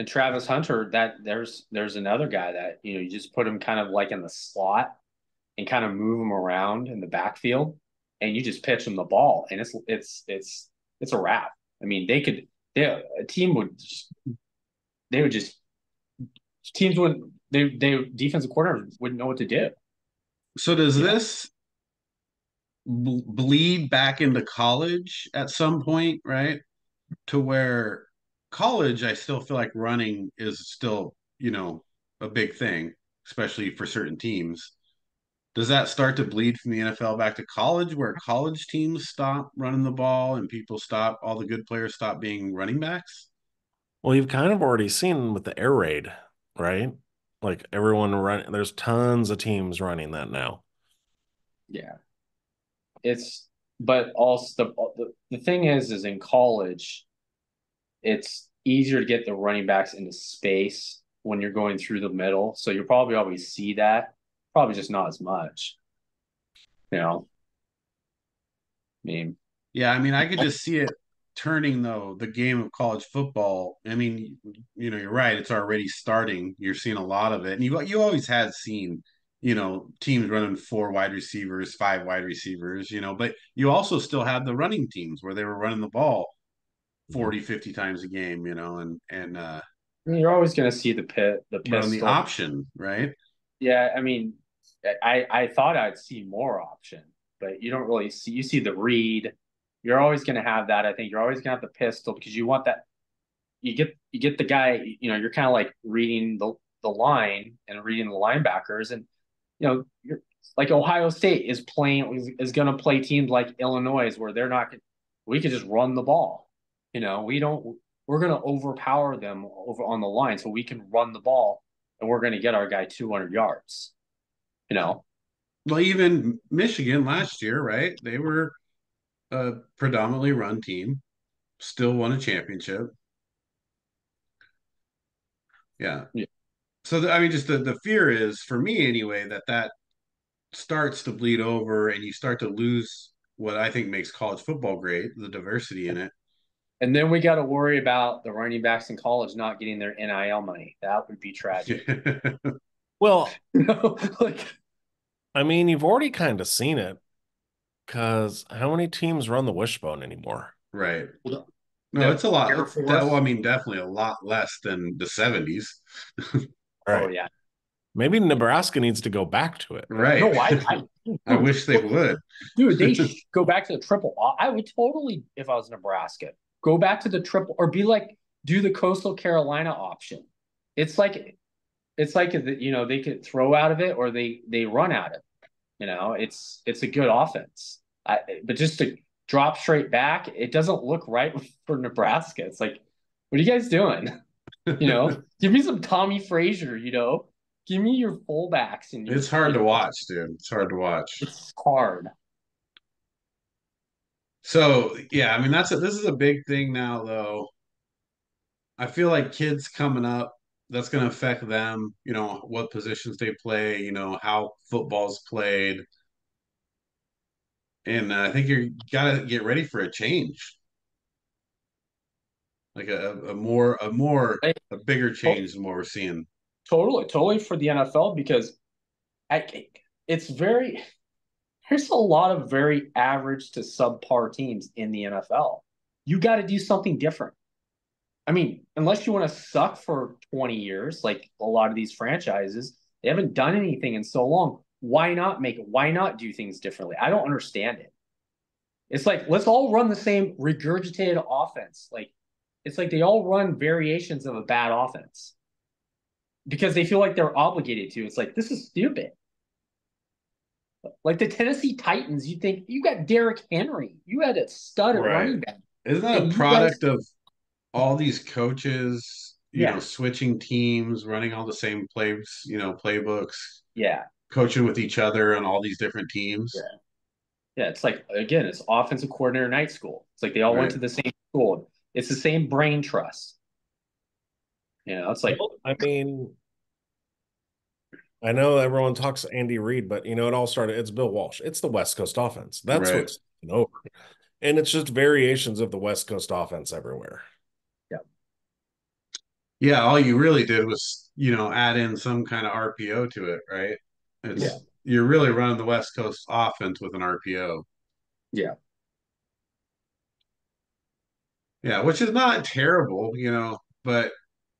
and Travis Hunter, that there's another guy that you just put him kind of like in the slot and kind of move him around in the backfield. and you just pitch them the ball, and it's a wrap. I mean, a team would just, they would just teams wouldn't they defensive coordinators wouldn't know what to do. So does You know, this bleed back into college at some point, right? To where college, I still feel like running is still, a big thing, especially for certain teams. Does that start to bleed from the NFL back to college, where college teams stop running the ball and all the good players stop being running backs? Well, you've kind of already seen with the air raid, right? Like everyone run, there's tons of teams running that now. yeah, it's but also the thing is in college, it's easier to get the running backs into space when you're going through the middle. So you'll probably always see that. Probably just not as much. You know, I mean, Yeah, I mean, I could just see it turning though the game of college football. I mean, you're right. It's already starting. You're seeing a lot of it, and you always had seen, teams running four wide receivers, five wide receivers. But you also still had the running teams where they were running the ball Mhm. 40, 50 times a game. And you're always going to see the running the pistol. option, right? Yeah, I mean, I thought I'd see more option, but you don't really see. You see the read. You're always going to have that. I think you're always going to have the pistol because you want that. You get the guy. You're kind of like reading the line and reading the linebackers, and you're like Ohio State is going to play teams like Illinois where they're not. We could just run the ball. We don't. We're going to overpower them over on the line, so we can run the ball, and we're going to get our guy 200 yards. You know, Well, even Michigan last year, right? They were a predominantly run team, still won a championship. Yeah. yeah. So I mean, just the fear is for me anyway that starts to bleed over, and you start to lose what I think makes college football great, the diversity in it. And then we got to worry about the running backs in college not getting their NIL money. That would be tragic. Well, Like, I mean, you've already kind of seen it because how many teams run the wishbone anymore? Right. No, the it's a lot. Air Well, I Force. mean, definitely a lot less than the 70s. Oh Right. yeah. Maybe Nebraska needs to go back to it. Right. No, I I wish they would. dude, they go back to the triple. I would totally, if I was Nebraska, go back to the triple or be like, do the Coastal Carolina option. It's like, they could throw out of it or they run out of it. It's a good offense. But just to drop straight back, it doesn't look right for Nebraska. It's like, what are you guys doing? Give me some Tommy Frazier. Give me your fullbacks and It's your. hard to watch, dude. It's hard to watch. It's hard. So, yeah, I mean, this is a big thing now, though. I feel like kids coming up, that's going to affect them, what positions they play, how football's played. And I think you got to get ready for a change, like a bigger To- change than what we're seeing. Totally for the NFL because I, it's very. There's a lot of very average to subpar teams in the NFL. You got to do something different. I mean, unless you want to suck for 20 years, like a lot of these franchises, they haven't done anything in so long. Why not make it? Why not do things differently? I don't understand it. It's like, let's all run the same regurgitated offense. Like, it's like they all run variations of a bad offense because they feel like they're obligated to. It's like, this is stupid. Like the Tennessee Titans, you think you got Derrick Henry, you had a stud at Right. running back, Isn't that a and you guys, product of all these coaches, yeah, switching teams, running all the same playbooks, yeah, coaching with each other on all these different yeah. teams? Yeah, it's like again, it's offensive coordinator night school. It's like they all went Right. to the same school. It's the same brain trust. It's like Well, I mean, I know everyone talks Andy Reid, but it all started. It's Bill Walsh. It's the West Coast offense. That's Right. what's taken over, and it's just variations of the West Coast offense everywhere. yeah, Yeah, all you really did was, add in some kind of RPO to it, right? yeah, You're really running the West Coast offense with an RPO. Yeah. Yeah, which is not terrible, but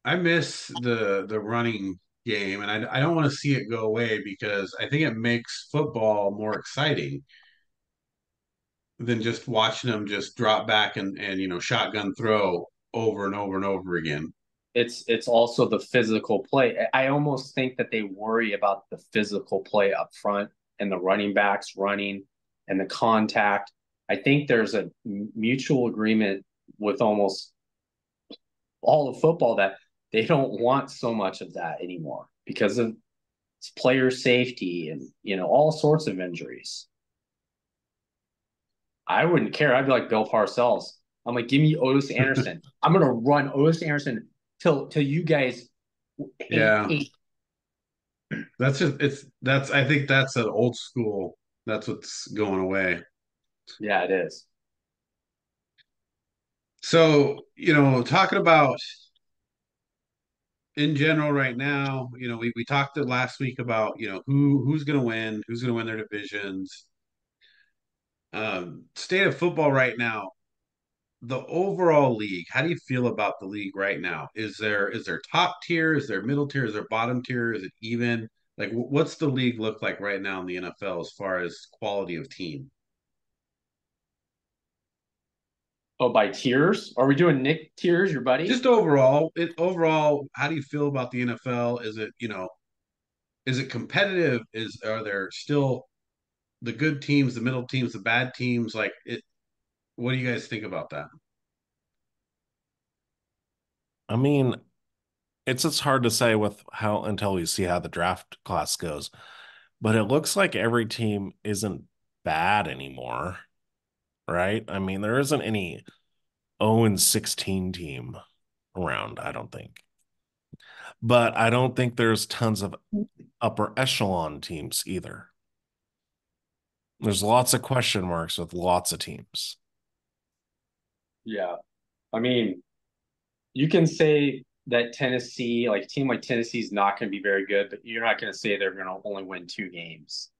I miss the running game, and I don't want to see it go away because I think it makes football more exciting than just watching them just drop back and shotgun throw over and over and over again. It's also the physical play. I almost think that they worry about the physical play up front and the running backs running and the contact. I think there's a mutual agreement with almost all of football that they don't want so much of that anymore because of player safety and all sorts of injuries. I wouldn't care. I'd be like Bill Parcells. I'm like, give me Otis Anderson. I'm gonna run Otis Anderson till you guys Yeah, hate. that's I think that's an old school. That's what's going away. Yeah, it is. So, talking about in general right now, we talked last week about, who's who's going to win their divisions. State of football right now, the overall league, how do you feel about the league right now? Is there top tier? Is there middle tier? Is there bottom tier? Is it even? Like, what's the league look like right now in the NFL as far as quality of team? Oh, by tiers? Are we doing Nick tiers, your buddy? Just overall, how do you feel about the NFL? Is it competitive? Are there still the good teams, the middle teams, the bad teams? Like it, what do you guys think about that? I mean, it's just hard to say with how until we see how the draft class goes. But it looks like every team isn't bad anymore, right? I mean, there isn't any 0-16 team around, I don't think. But I don't think there's tons of upper echelon teams either. There's lots of question marks with lots of teams. Yeah. I mean, you can say that Tennessee, like a team like Tennessee, is not going to be very good, but you're not going to say they're going to only win 2 games.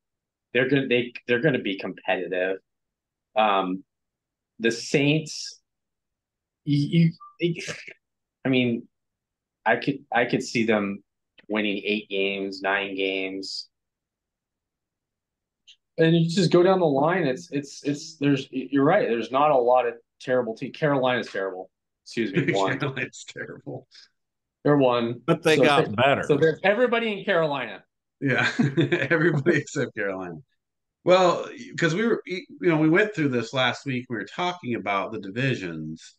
They're going to be competitive. Um, the Saints, I mean, I could see them winning 8 games, 9 games, and you just go down the line. It's there's you're right. There's not a lot of terrible teams. Carolina's terrible. Excuse me, one. Carolina's terrible. They're one. But they So got so better. there's everybody in Carolina. Yeah, everybody except Carolina. Well, because we went through this last week. We were talking about the divisions.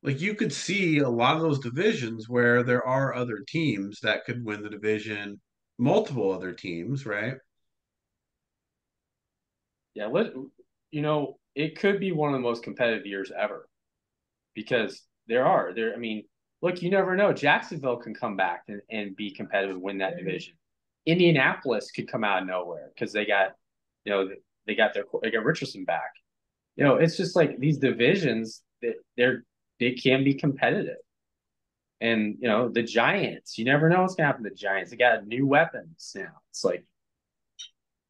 Like you could see a lot of those divisions where there are other teams that could win the division, multiple other teams, right? Yeah, it could be one of the most competitive years ever because there. I mean, look, you never know. Jacksonville can come back and be competitive and win that division. Indianapolis could come out of nowhere because you know, they got Richardson back. It's just like these divisions that they can be competitive. And the Giants, you never know what's gonna happen to the Giants. They got new weapons now. It's like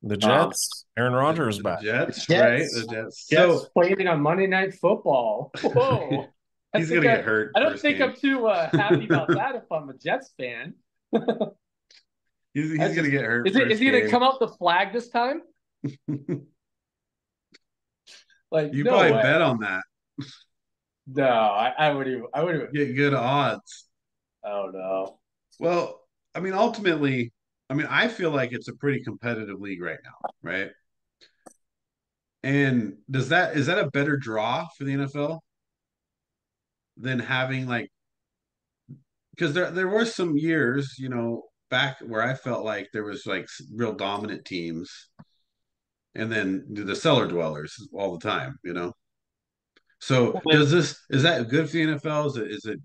The um Jets, Aaron Rodgers The back. the Jets, right? The Jets. Jets. Jets So playing on Monday Night Football. Whoa. he's gonna get hurt I don't first think game. I'm too happy about that if I'm a Jets fan. He's That's gonna just get hurt is first he gonna game. come out the flag this time? Like, You no probably way. bet on that. No, I would Get good odds. oh no. Well, I mean, ultimately, I feel like it's a pretty competitive league right now, right? And is that a better draw for the NFL than having like because there were some years, back where I felt like there was like real dominant teams and then the cellar dwellers all the time. So is that good for the NFL? Is it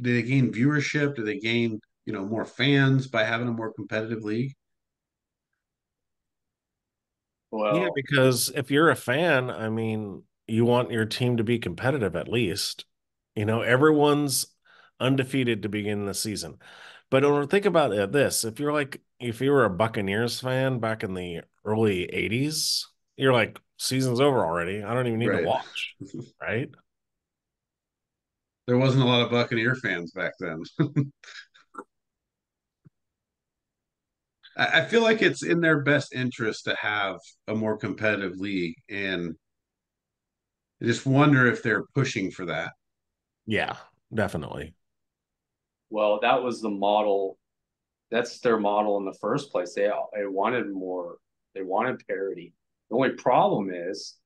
do they gain viewership? Do they gain, more fans by having a more competitive league? Yeah, Well, because if you're a fan, I mean, you want your team to be competitive at least. Everyone's undefeated to begin the season. But think about this. If you were a Buccaneers fan back in the early 80s, you're like Season's over already. I don't even need to Right. watch, right? There wasn't a lot of Buccaneer fans back then. I feel like it's in their best interest to have a more competitive league, and I just wonder if they're pushing for that. Yeah, definitely. Well, that was the model. That's their model in the first place. They wanted more. They wanted parity. The only problem is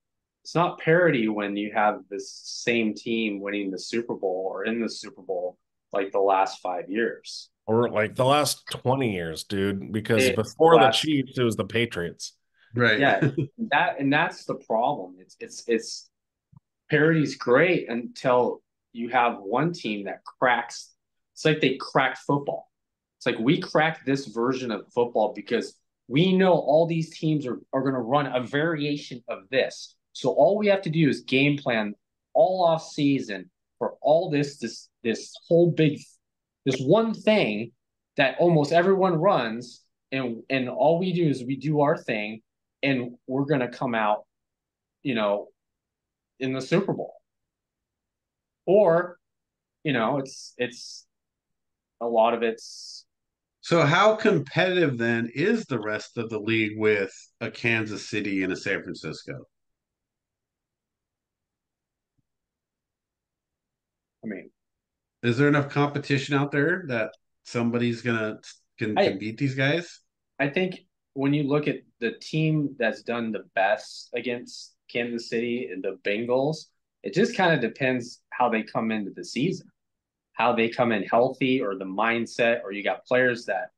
it's not parity when you have this same team winning the Super Bowl or in the Super Bowl like the last 5 years. Or like the last 20 years, dude, because It's before the last, Chiefs, it was the Patriots. Right. yeah, that's the problem. It's parity's great until you have one team that cracks. It's like they cracked football. It's like we cracked this version of football because we know all these teams are going to run a variation of this. So all we have to do is game plan all off season for all this whole big this one thing that almost everyone runs, and all we do is we do our thing, and we're going to come out, you know, in the Super Bowl. Or, it's a lot of it's So how competitive then is the rest of the league with a Kansas City and a San Francisco? I mean, Is there enough competition out there that somebody's gonna can I beat these guys? I think when you look at the team that's done the best against Kansas City and the Bengals, it just kind of depends how they come into the season, how they come in healthy, or the mindset, or you got players that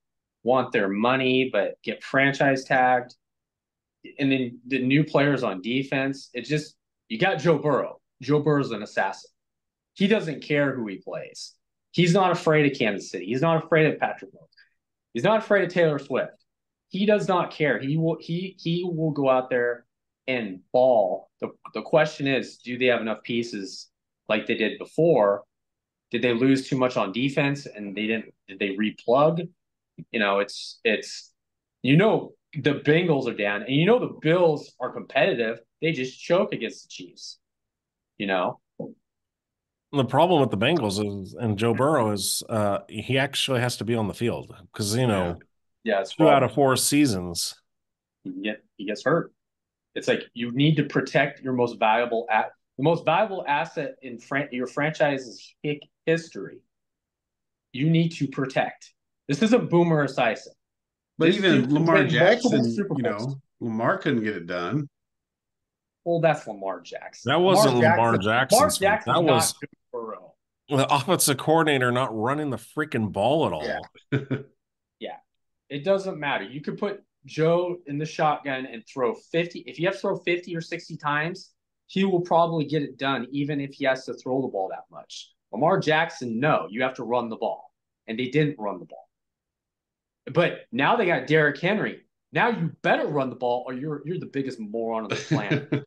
want their money but get franchise tagged. And then the new players on defense, it just you got Joe Burrow. Joe Burrow's an assassin. He doesn't care who he plays. He's not afraid of Kansas City. He's not afraid of Patrick Mahomes. He's not afraid of Taylor Swift. He does not care. He will go out there and ball. The question is, do they have enough pieces like they did before? Did they lose too much on defense and they didn't did they replug? It's the Bengals are down and the Bills are competitive. They just choke against the Chiefs, you know? The problem with the Bengals is, and Joe Burrow is, he actually has to be on the field because, Yeah. Yeah, it's a 2 out of problem. 4 seasons. He gets hurt. It's like you need to protect your the most valuable asset in your franchise's history. You need to protect. This isn't Boomer Esiason. But This even dude can Lamar win multiple Jackson, Super Bowls. Lamar couldn't get it done. Well, that's Lamar Jackson. That wasn't Lamar Jackson's fault. That Jackson's not was Joe Burrow. the offensive coordinator not running the freaking ball at Yeah. all. Yeah. It doesn't matter. You could put Joe in the shotgun and throw 50. If you have to throw 50 or 60 times, he will probably get it done, even if he has to throw the ball that much. Lamar Jackson, no, you have to run the ball. And they didn't run the ball. But now they got Derrick Henry. Now you better run the ball or you're the biggest moron on the planet.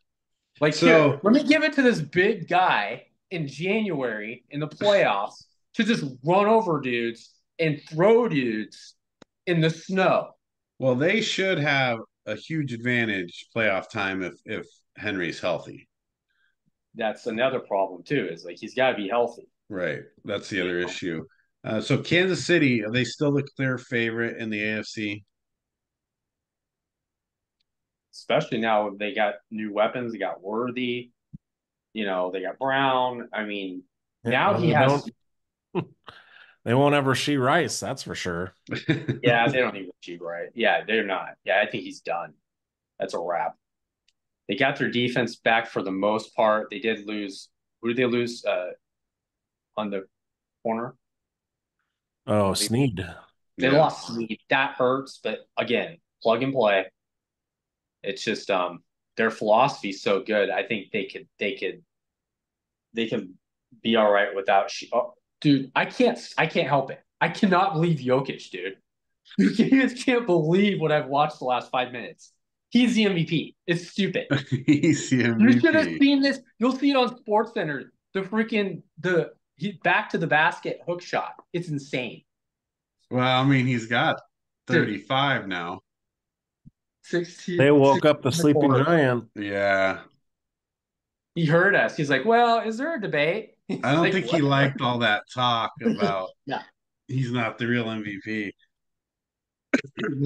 Like, here, let me give it to this big guy in January in the playoffs to just run over dudes and throw dudes in the snow. Well, they should have a huge advantage playoff time if Henry's healthy. That's another problem too. Is like he's got to be healthy. Right. That's the other issue. So Kansas City, are they still the clear favorite in the AFC? Especially now they got new weapons. They got Worthy. They got Brown. I mean, now Well, he has. They won't ever see Rice, that's for sure. Yeah, they don't even cheat right. Yeah, they're not. Yeah, I think he's done. That's a wrap. They got their defense back for the most part. They did lose. Who did they lose on the corner? Oh, Sneed. They lost Snead. That hurts, but again, plug and play. It's just their philosophy is so good. I think they could be all right without. Dude, I can't help it. I cannot believe Jokic, dude. You can't believe what I've watched the last 5 minutes. He's the MVP. It's stupid. He's the MVP. You should have seen this. You'll see it on SportsCenter. The back to the basket hook shot. It's insane. Well, I mean, he's got 35 now. They 16 woke up the in the sleeping quarter. giant. Yeah. He heard us. He's like, "Well, is there a debate?" He's I don't like, think he "What?" liked all that talk about Yeah. he's not the real MVP.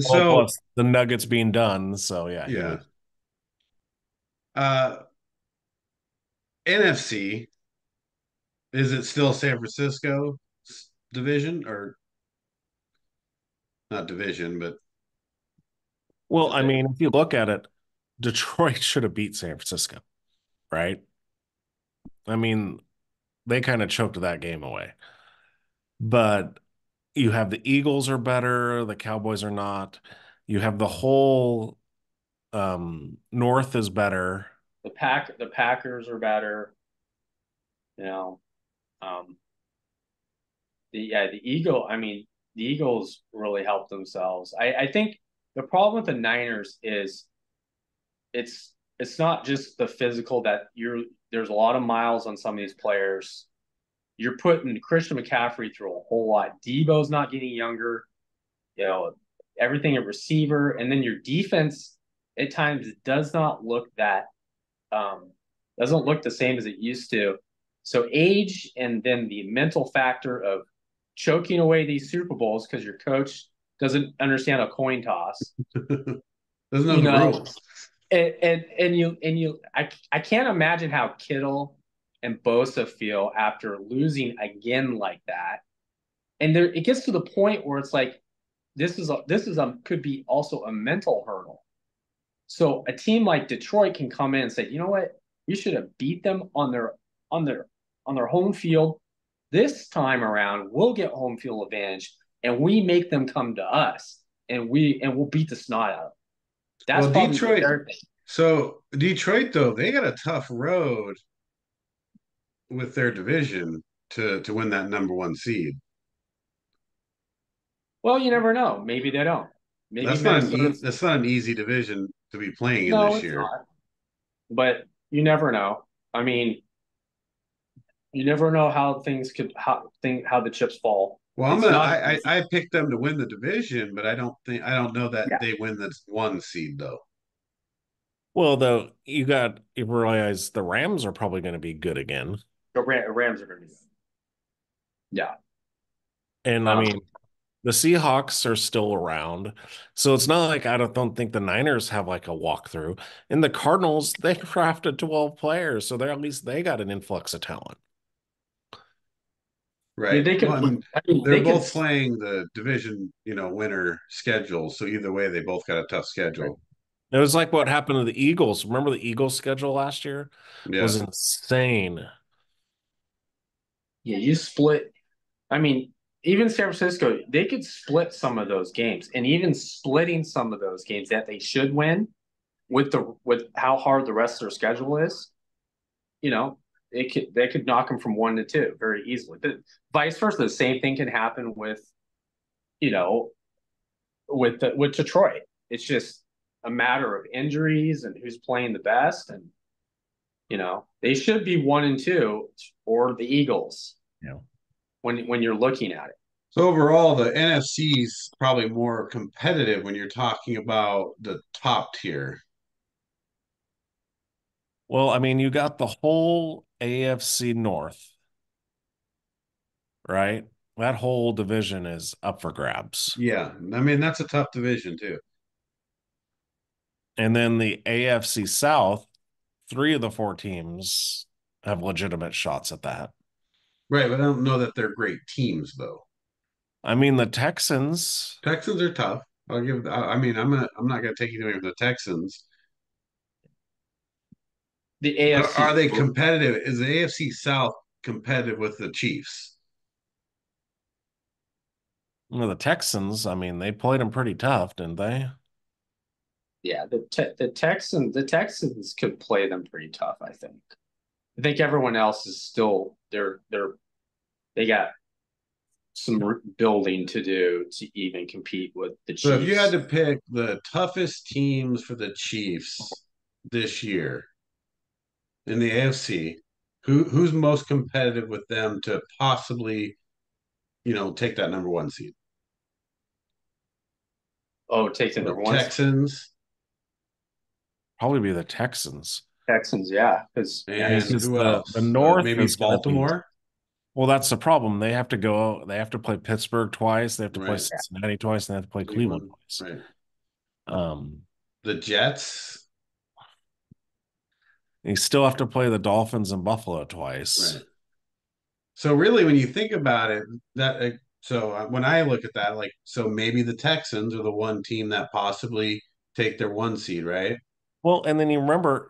Well, So, plus the Nuggets being done. So yeah, he yeah. would. Uh NFC, is it still San Francisco division or not division, but Well, I Division. mean, if you look at it, Detroit should have beat San Francisco, right? I mean, they kind of choked that game away. But you have the Eagles are better, the Cowboys are not. You have the whole North is better. The Packers are better. You know, um, the Eagle. I mean, the Eagles really helped themselves. I think the problem with the Niners is it's not just the physical that there's a lot of miles on some of these players. You're putting Christian McCaffrey through a whole lot. Debo's not getting younger. You know, everything at receiver, and then your defense at times does not look that doesn't look the same as it used to. So age and then the mental factor of choking away these Super Bowls because your coach doesn't understand a coin toss. doesn't know You the know, rules. I can't imagine how Kittle and Bosa feel after losing again like that. And there it gets to the point where it's like this is could be also a mental hurdle. So a team like Detroit can come in and say, you know what, we should have beat them on their on their home field. This time around, we'll get home field advantage, and we make them come to us, and we'll beat the snot out of them. That's Well, probably what Detroit. they're thinking. So Detroit, though, they got a tough road with their division to win that number one seed. Well, you never know. Maybe they don't. Maybe Minnesota's That's not an easy division to be playing in no, this it's year. not. But you never know. I mean, you never know how things could how the chips fall. Well, It's not easy. I picked them to win the division, but I don't know that Yeah. they win the one seed though. Well, though, you realize the Rams are probably going to be good again. The Rams are going to be. Yeah. And I Um, mean, the Seahawks are still around. So it's not like I don't think the Niners have like a walkthrough. And the Cardinals, they crafted 12 players. So they're at least they got an influx of talent. yeah, Right. they Well, could. and I mean, they're they could. both playing the division, winner schedule. So either way, they both got a tough Right. schedule. It was like what happened to the Eagles. Remember the Eagles schedule last year was Yeah. insane. Yeah, you split. I mean, even San Francisco, they could split some of those games, and even splitting some of those games that they should win with how hard the rest of their schedule is. You know, they could knock them from 1 to 2 very easily. Vice versa, the same thing can happen with you know with Detroit. It's just a matter of injuries and who's playing the best, and they should be 1 and 2 or the Eagles Yeah. when you're looking at it. So overall, the NFC is probably more competitive when you're talking about the top tier. Well, I mean, you got the whole AFC North, right? That whole division is up for grabs. Yeah. I mean, that's a tough division too. And then the AFC South, three of the four teams have legitimate shots at that. Right, but I don't know that they're great teams though. I mean, the Texans, Texans are tough. I'll give. I mean, I'm not going to take anything from the Texans. The But are AFC. they competitive? Is the AFC South competitive with the Chiefs? the Texans, I mean, they played them pretty tough, didn't they? Yeah, the Texans could play them pretty tough. I think everyone else is still they got some building to do to even compete with the So if you had Chiefs. to pick the toughest teams for the Chiefs this year in the AFC, who's most competitive with them to possibly, take that number one seed? Oh, take the The number one. Texans. Probably be the Texans. Texans, yeah, because And Because who the else? North Maybe is going to be Baltimore. well. That's the problem. They have to play Pittsburgh twice. They have to play Right. Cincinnati twice, and they have to play Cleveland Cleveland. twice. Right. Um, The Jets. you still have to play the Dolphins and Buffalo twice. Right. So really, when you think about it, when I look at that, like, so maybe the Texans are the one team that possibly take their one seed, right? Well, and then you remember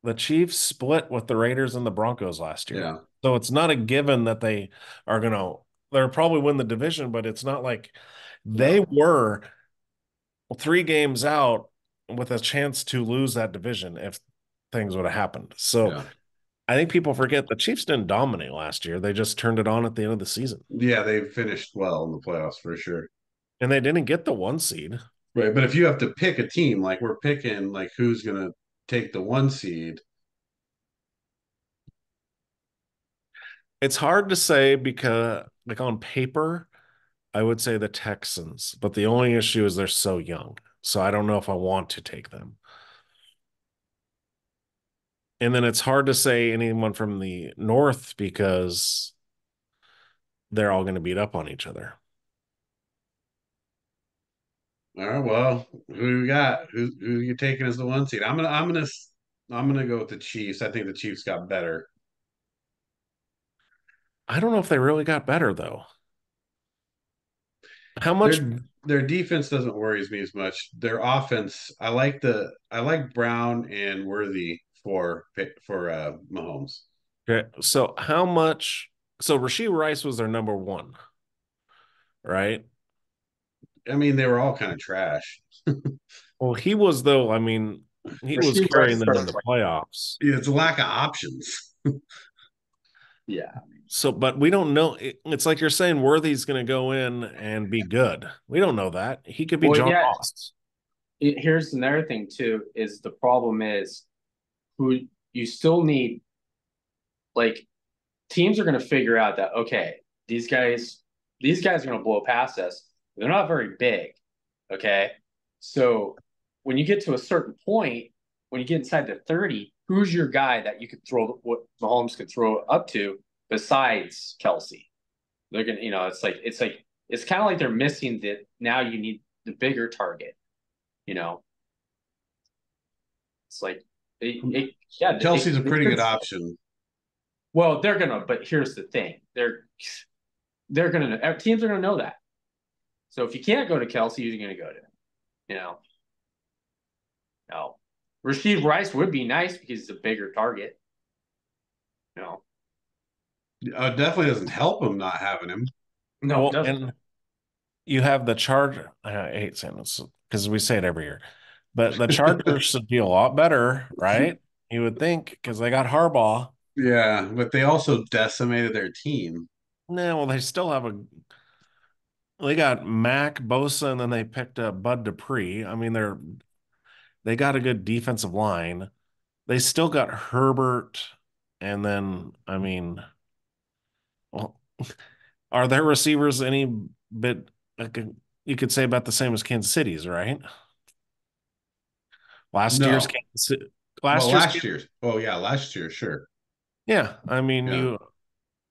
the Chiefs split with the Raiders and the Broncos last year. Yeah. So it's not a given that they are going to, they'll probably win the division, but it's not like they No. were 3 games out with a chance to lose that division if things would have happened. So Yeah. I think people forget the Chiefs didn't dominate last year. They just turned it on at the end of the season. Yeah, they finished well in the playoffs for sure. And they didn't get the 1 seed. Right. But if you have to pick a team, like we're picking, like who's gonna take the one seed? It's hard to say because, like, on paper, I would say the Texans, but the only issue is they're so young. So I don't know if I want to take them. And then it's hard to say anyone from the North because they're all going to beat up on each other. All right. Well, who you got? Who you taking as the one seed? I'm gonna go with the Chiefs. I think the Chiefs got better. I don't know if they really got better, though. How much? Their defense doesn't worries me as much. Their offense, I like Brown and Worthy for Mahomes. Okay, so how much? So Rasheed Rice was their number one, right? I mean, they were all kind of trash. Well, he was, though. I mean, he was Rasheed Rice carrying them in started the like, playoffs. It's a lack of options. yeah. So, but we don't know. It's like you're saying Worthy's going to go in and be good. We don't know that. He could be Well, John yeah. Ross. Here's another thing too: is the problem is who you still need. Like teams are going to figure out that okay, these guys, these guys are going to blow past us. They're not very big. Okay, so when you get to a certain point, when you get inside the 30, who's your guy that you could throw what Mahomes could throw up to besides Kelsey? They're gonna, it's kind of like they're missing the now you need the bigger target. You know, it's like yeah, Chelsea's a pretty good option. well, they're gonna, but here's the thing: they're gonna teams are gonna know that. So if you can't go to Kelsey, you're gonna go to, you know, no. Rasheed Rice would be nice because he's a bigger target. You know, Definitely doesn't help him not having him. no, it Well, doesn't. and you have the Charger. I hate saying this because we say it every year, but the Chargers should be a lot better, right? You would think because they got Harbaugh. Yeah, but they also decimated their team. Nah, well, they still have a. They got Mac Bosa, and then they picked up Bud Dupree. I mean, they got a good defensive line. They still got Herbert, and then I mean, well, are their receivers any bit like you could say about the same as Kansas City's, right? Last year's No. Kansas City, Well, last year's last year's. Oh yeah, last year, sure. yeah. I mean, Yeah.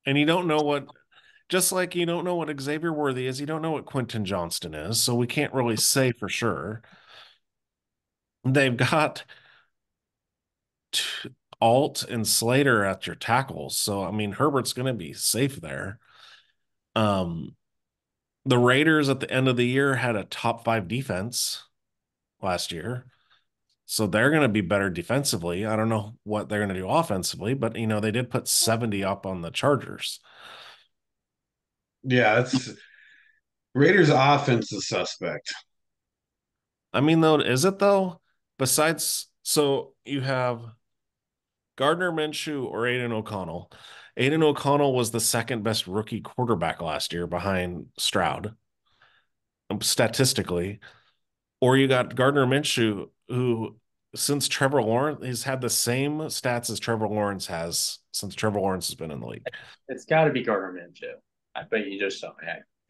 you don't know what just like you don't know what Xavier Worthy is, you don't know what Quentin Johnston is, so we can't really say for sure. They've got Alt and Slater at your tackles, so I mean Herbert's going to be safe there. Um, the Raiders at the end of the year had a top 5 defense last year. So they're going to be better defensively. I don't know what they're going to do offensively, but they did put 70 up on the Chargers. Yeah, that's Raiders offense is suspect. I mean, though, is it though? Besides, so you have Gardner Minshew or Aiden O'Connell. Aiden O'Connell was the second best rookie quarterback last year behind Stroud, statistically. Or you got Gardner Minshew, who since Trevor Lawrence, he's had the same stats as Trevor Lawrence has since Trevor Lawrence has been in the league. It's got to be Gardner Minshew. I bet you just don't.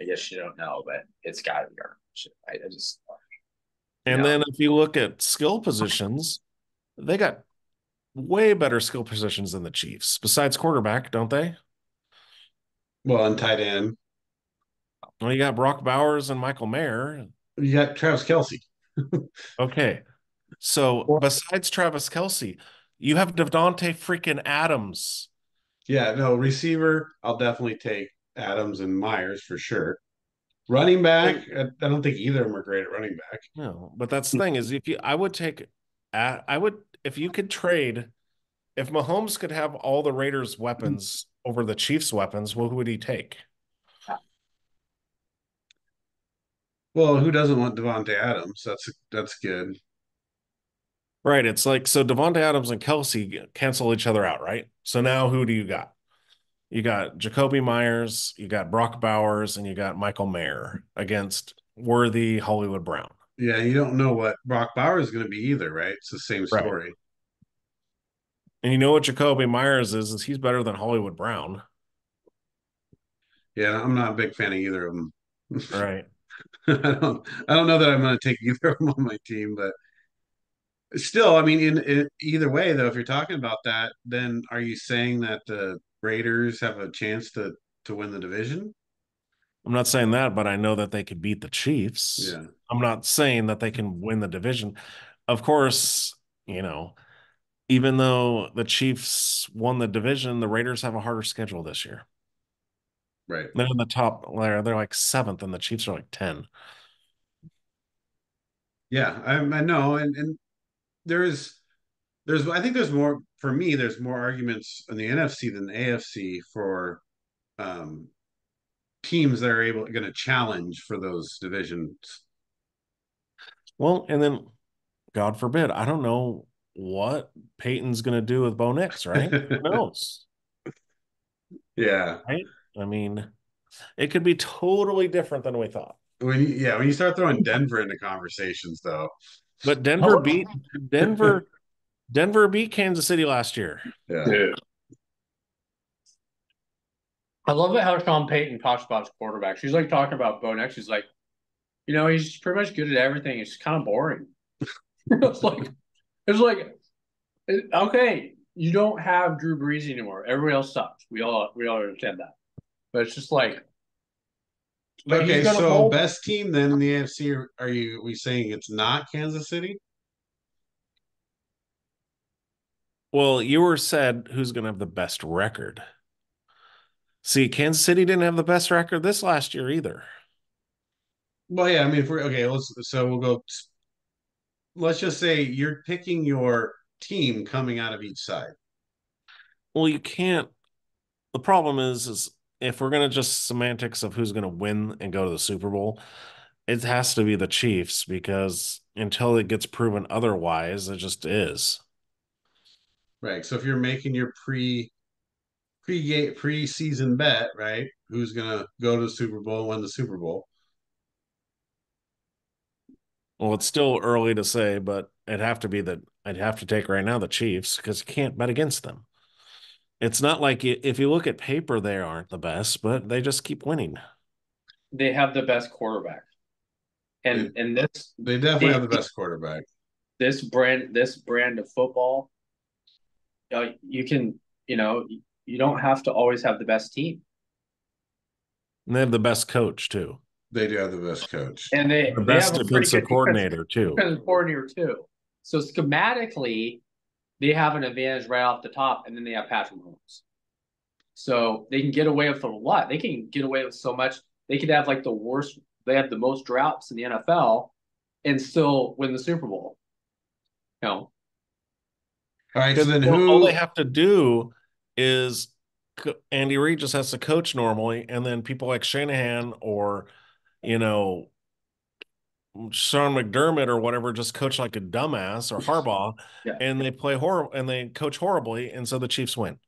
I guess you don't know, but it's got to be Gardner Minshew. I just, And then if you look at skill positions, They got way better skill positions than the Chiefs, besides quarterback, don't they? Well, and tight end, Well, you got Brock Bowers and Michael Mayer. you got Travis Kelsey. Okay. So Or besides Travis Kelsey, you have Devontae freaking Adams. Yeah, no, receiver, I'll definitely take Adams and Myers for sure. Running back, Like, I don't think either of them are great at running back. no, but that's the thing is if you I would take I would if you could trade if Mahomes could have all the Raiders weapons over the Chiefs weapons, what would he take? Well, who doesn't want Devontae Adams? That's good. Right. It's like so Devontae Adams and Kelsey cancel each other out, right? So now who do you got? You got Jacoby Myers, you got Brock Bowers, and you got Michael Mayer against worthy Hollywood Brown. Yeah, you don't know what Brock Bowers is going to be either, right? It's the same Right. story. And you know what Jacoby Myers is he's better than Hollywood Brown. Yeah, I'm not a big fan of either of them. Right. I don't know that I'm going to take either of them on my team, but still, I mean, in either way, though, if you're talking about that, then are you saying that the Raiders have a chance to win the division? I'm not saying that, but I know that they could beat the Chiefs. Yeah, I'm not saying that they can win the division. Of course, you know, even though the Chiefs won the division, the Raiders have a harder schedule this year. right. They're in the top, they're like seventh, and the Chiefs are like 10. Yeah, I know, and there's I think there's more for me. There's more arguments in the NFC than the AFC for um, teams that are able going to challenge for those divisions. Well, and then God forbid, I don't know what Peyton's going to do with Bo Nix, right? Who knows? Yeah, Right? I mean, it could be totally different than we thought. when you start throwing Denver into conversations, though, But Denver beat Kansas City last year. yeah, dude, I love it how Sean Payton talks about his quarterback. She's like talking about Bo Nix. She's like, he's pretty much good at everything. It's kind of boring. it's like, it's like, okay, you don't have Drew Brees anymore. Everybody else sucks. We all understand that. But it's just like, but he's okay. gonna So mold. best team then in the AFC? Are we saying it's not Kansas City? Well, you were said who's going to have the best record. See, Kansas City didn't have the best record this last year either. Well, yeah. I mean, if we're okay, we'll go. Let's just say you're picking your team coming out of each side. Well, you can't. The problem is if we're going to just semantics of who's going to win and go to the Super Bowl, it has to be the Chiefs because until it gets proven otherwise, it just is. Right. So if you're making your pre-season bet, right? Who's gonna go to the Super Bowl, win the Super Bowl? Well, it's still early to say, but I'd have to take right now the Chiefs because you can't bet against them. It's not like if you look at paper, they aren't the best, but they just keep winning. They have the best quarterback, They and this they definitely they, have the best quarterback. this brand of football, you can you don't have to always have the best team, And they have the best coach too, They do have the best coach. and the they best have a pretty defensive good coordinator too. defensive coordinator too. So schematically, they have an advantage right off the top, and then they have Patrick Mahomes. So they can get away with a lot. They can get away with so much. They could have like the worst. They have the most droughts in the NFL and still win the Super Bowl. You know, All right, so Because then all they who? have to do is Andy Reid just has to coach normally, and then people like Shanahan or you know Sean McDermott or whatever just coach like a dumbass or Harbaugh, yeah. and they play horrible and they coach horribly, and so the Chiefs win,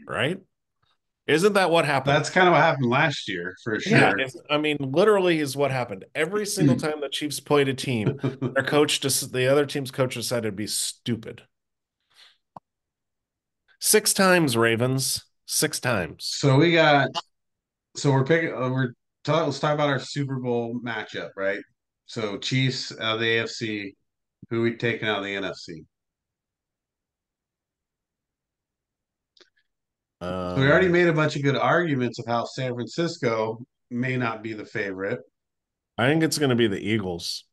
right? Isn't that what happened? That's kind of what happened last year for Yeah, sure. I mean, literally is what happened. Every single time the Chiefs played a team, their coach just the other team's coach decided to be stupid. 6 times, Ravens. 6 times. So we got. So we're picking. Let's talk about our Super Bowl matchup, right? So Chiefs out of the AFC. Who we taking out of the NFC? So we already Um, made a bunch of good arguments of how San Francisco may not be the favorite. I think it's going to be the Eagles.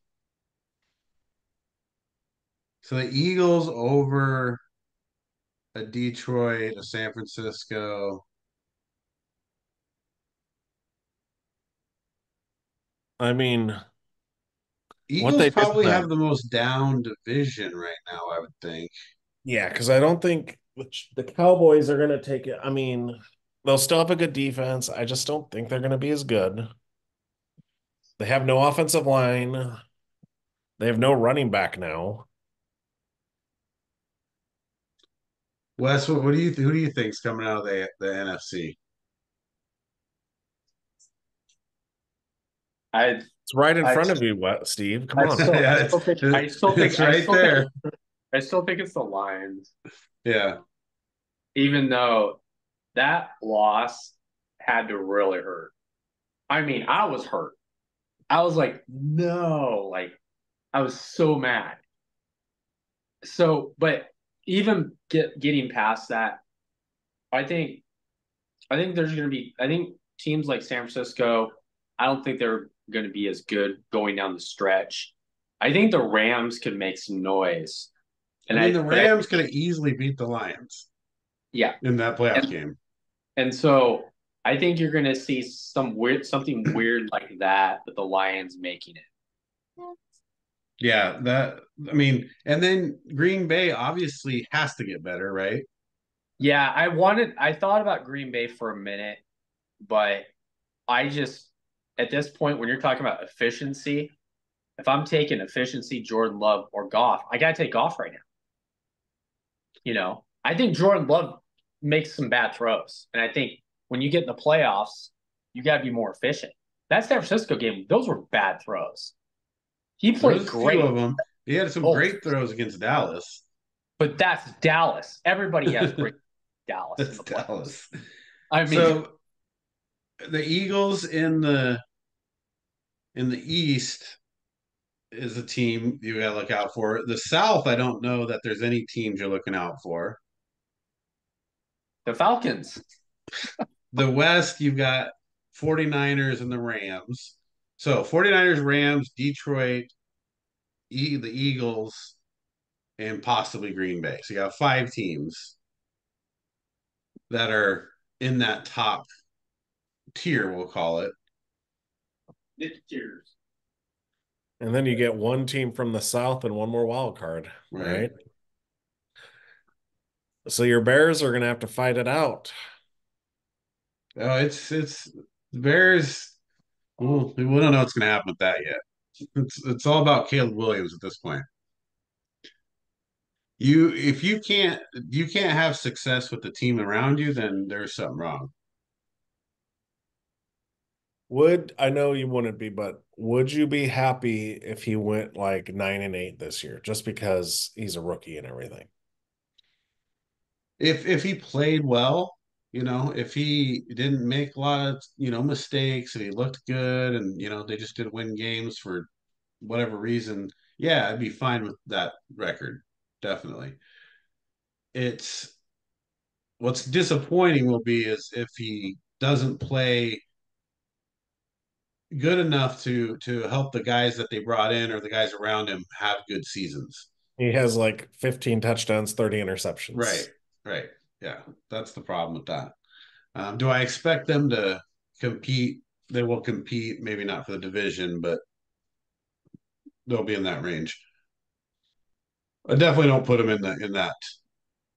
So the Eagles over a Detroit, a San Francisco. I mean, what Eagles they did in probably that, have the most down division right now, I would think. yeah, because I don't think the Cowboys are going to take it. I mean, they'll still have a good defense. I just don't think they're going to be as good. They have no offensive line. They have no running back now. Wes, what do you who do you think's coming out of the NFC? I It's right in I front of you, Steve. Come I on. still I Yeah, still think it's right there. I still think it's the Lions, Yeah. even though that loss had to really hurt. I mean, I was hurt. I was like, no, like I was so mad. So, but even getting past that, I think there's going to be. I think teams like San Francisco. I don't think they're going to be as good going down the stretch. I think the Rams could make some noise, I and mean, the I Rams could have easily beat the Lions yeah, in that playoff and game. so I think you're going to see something weird like that with the Lions making it. Yeah, that I mean, and then Green Bay obviously has to get better, right? Yeah, I thought about Green Bay for a minute, but I just at this point when you're talking about efficiency, if I'm taking efficiency, Jordan Love or Goff, I gotta take Goff right now. I think Jordan Love makes some bad throws, and I think when you get in the playoffs, you gotta be more efficient. That San Francisco game, those were bad throws. He There played was a few great. of them. He had some Oh, great throws against Dallas. but that's Dallas. Everybody has great Dallas in That's the playoffs. Dallas. I mean, So the Eagles in the East is a team you got to look out for. The South, I don't know that there's any teams you're looking out for. the Falcons. The West, you've got 49ers and the Rams. So 49ers, Rams, Detroit, the Eagles, and possibly Green Bay. So you got five teams that are in that top tier, we'll call it. Cheers. And then you get one team from the South and one more wild card, Right. right? So your Bears are going to have to fight it out. Oh, it's Bears. Well, we don't know what's going to happen with that yet. It's all about Caleb Williams at this point. If you can't have success with the team around you, then there's something wrong. I know you wouldn't be, but would you be happy if he went like 9-8 this year, just because he's a rookie and everything? If he played well, if he didn't make a lot of mistakes and he looked good, and they just did win games for whatever reason, yeah, I'd be fine with that record. Definitely. It's what's disappointing will be is if he doesn't play good enough to help the guys that they brought in or the guys around him have good seasons. He has like 15 touchdowns, 30 interceptions. Right, right. Yeah, that's the problem with that. Do I expect them to compete? They will compete, maybe not for the division, but they'll be in that range. I definitely don't put them in that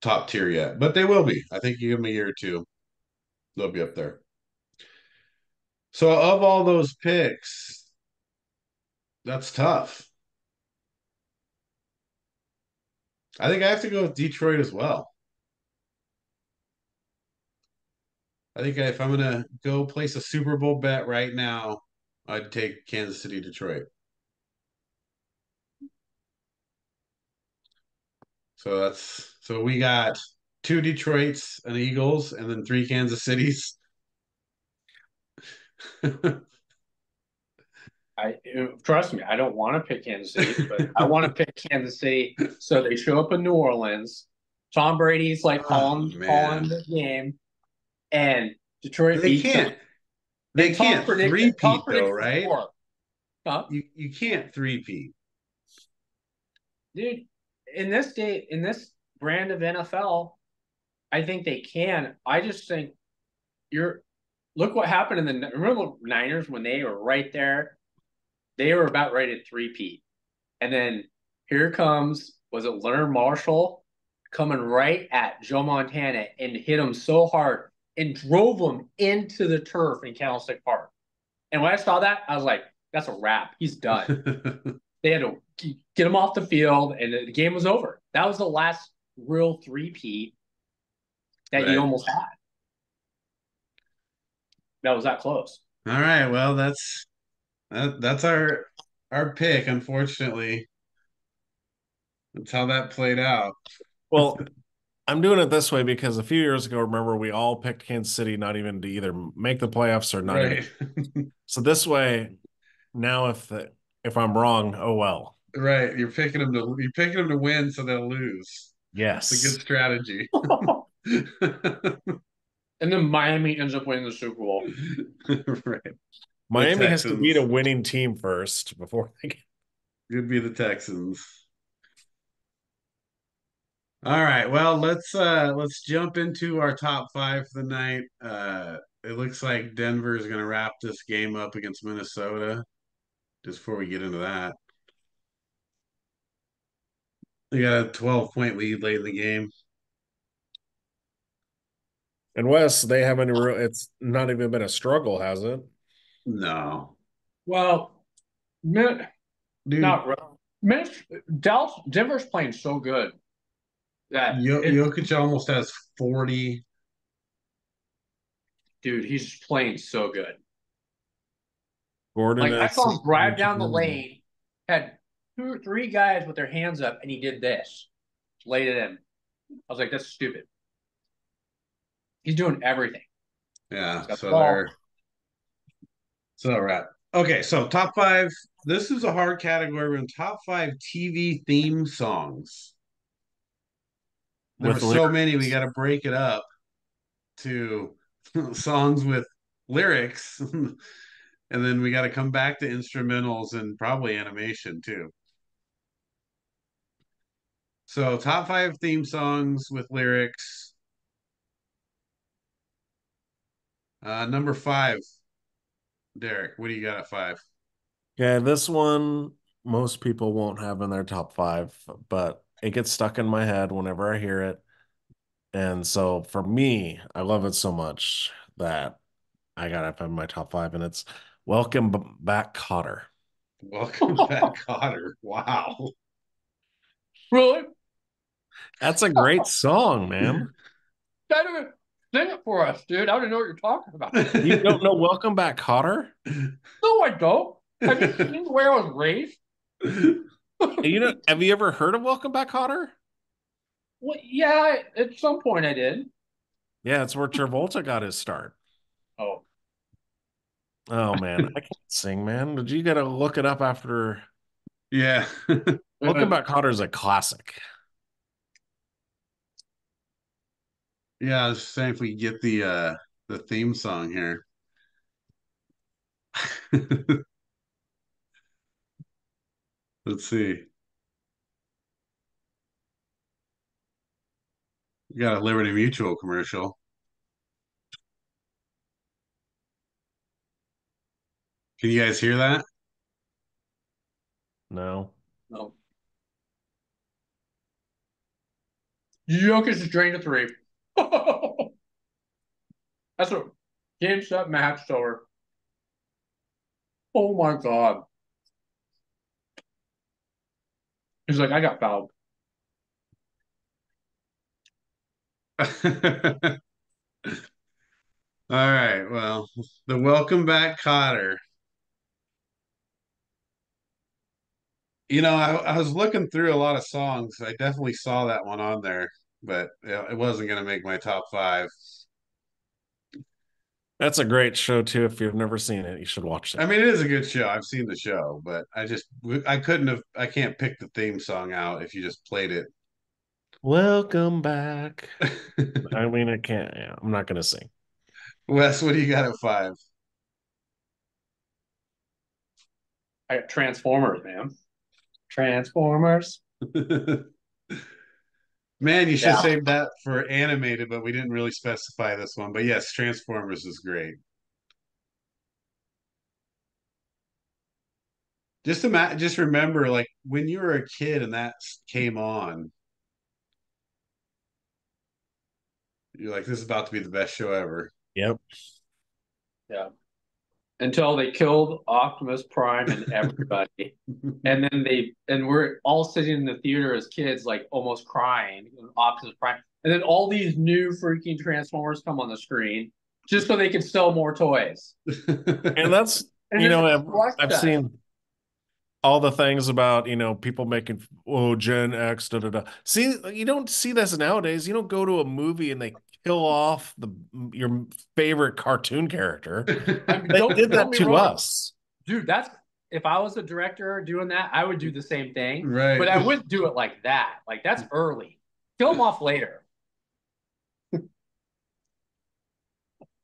top tier yet, but they will be. I think you give them a year or two, they'll be up there. So of all those picks, that's tough. I think I have to go with Detroit as well. I think if I'm gonna go place a Super Bowl bet right now, I'd take Kansas City, Detroit. So we got two Detroits and Eagles, and then three Kansas Cities. I trust me, I don't want to pick Kansas City, but I want to pick Kansas City so they show up in New Orleans. Tom Brady's like Oh calling man, the game. and Detroit They beats them. can't. They Tom can't predicted. Tom three-peat though, predicted the right? score. Huh? You can't three-peat. Dude, in this brand of NFL, I think they can. I just think you're look what happened in the remember the Niners when they were right there. They were about ready to three-peat. And then here comes, was it Leonard Marshall coming right at Joe Montana and hit him so hard and drove him into the turf in Candlestick Park. And when I saw that, I was like, that's a wrap. He's done. They had to get him off the field, and the game was over. That was the last real three-peat that you Right. almost had. That was that close. All right. Well, that's our pick. Unfortunately, that's how that played out. Well, I'm doing it this way because a few years ago, remember, we all picked Kansas City not even to either make the playoffs or not even. Right. So this way, now if I'm wrong, oh well. Right. You're picking them to win so they'll lose. It's a Yes. good strategy. And then Miami ends up winning the Super Bowl. Right. Miami has to beat a Texans. winning team first before they get. Could be the Texans. All right. Well, let's jump into our top five for the night. It looks like Denver is going to wrap this game up against Minnesota. Just before we get into that, they got a 12-point lead late in the game. And Wes, they haven't it's not even been a struggle, has it? No, Well, dude, not really. Denver's playing so good that Jokic almost has 40. dude, he's playing so good. Gordon Like I is saw him drive down the lane, had two or three guys with their hands up, and he did this, laid it in. I was like, that's stupid. He's doing everything. Yeah, He's got the so ball. they're right. Okay, so top five. This is a hard category. We're in top five TV theme songs. There were with so many, we lyrics. got to break it up to songs with lyrics, and then we got to come back to instrumentals and probably animation too. So, top five theme songs with lyrics. Number five, Derek. What do you got at five? Yeah, this one most people won't have in their top five, but it gets stuck in my head whenever I hear it. And so for me, I love it so much that I got it in my top five, and it's Back, Cotter. Welcome back, Cotter. Wow. Really? That's a great song, man. Sing it for us, dude. I don't know what you're talking about. You don't know Welcome Back, Cotter? No, I don't. Have you seen where I was raised? Have you ever heard of Welcome Back, Cotter? Well, yeah, at some point I did. Yeah, it's where Travolta got his start. Oh, Oh man, I can't sing, man. Did you gotta look it up after? Yeah. Welcome Back, Cotter is a classic. Yeah, I was saying if we get the theme song here. Let's see. We got a Liberty Mutual commercial. Can you guys hear that? No. no. Jokic is drained to three. That's a game set match over. Oh my God. He's like, I got fouled. All right. Well, the Welcome Back Cotter. I was looking through a lot of songs. I definitely saw that one on there, but it wasn't going to make my top five. That's a great show too. If you've never seen it, you should watch I it. mean, it is a good show. I've seen the show, but I can't pick the theme song out if you just played it. Welcome back. I mean, I can't. Yeah, I'm not gonna sing. Wes, what do you got at 5? I got Transformers, man. Transformers. Man, you should Yeah. save that for animated, but we didn't really specify this one. But yes, Transformers is great. Just remember, like when you were a kid and that came on, you're like, this is about to be the best show ever. Yep. Yeah. Until they killed Optimus Prime and everybody. And we're all sitting in the theater as kids, like almost crying, Optimus Prime. And then all these new freaking Transformers come on the screen just so they can sell more toys. And that's, And you it know, just crushed I've us. seen all the things about, people making, oh, Gen X, da da da. See, you don't see this nowadays. You don't go to a movie and they kill off your favorite cartoon character. I mean, They did don't that be to wrong. us. Dude, that's if I was a director doing that, I would do the same thing. Right. But I wouldn't do it like that. Like that's early. Kill them off later.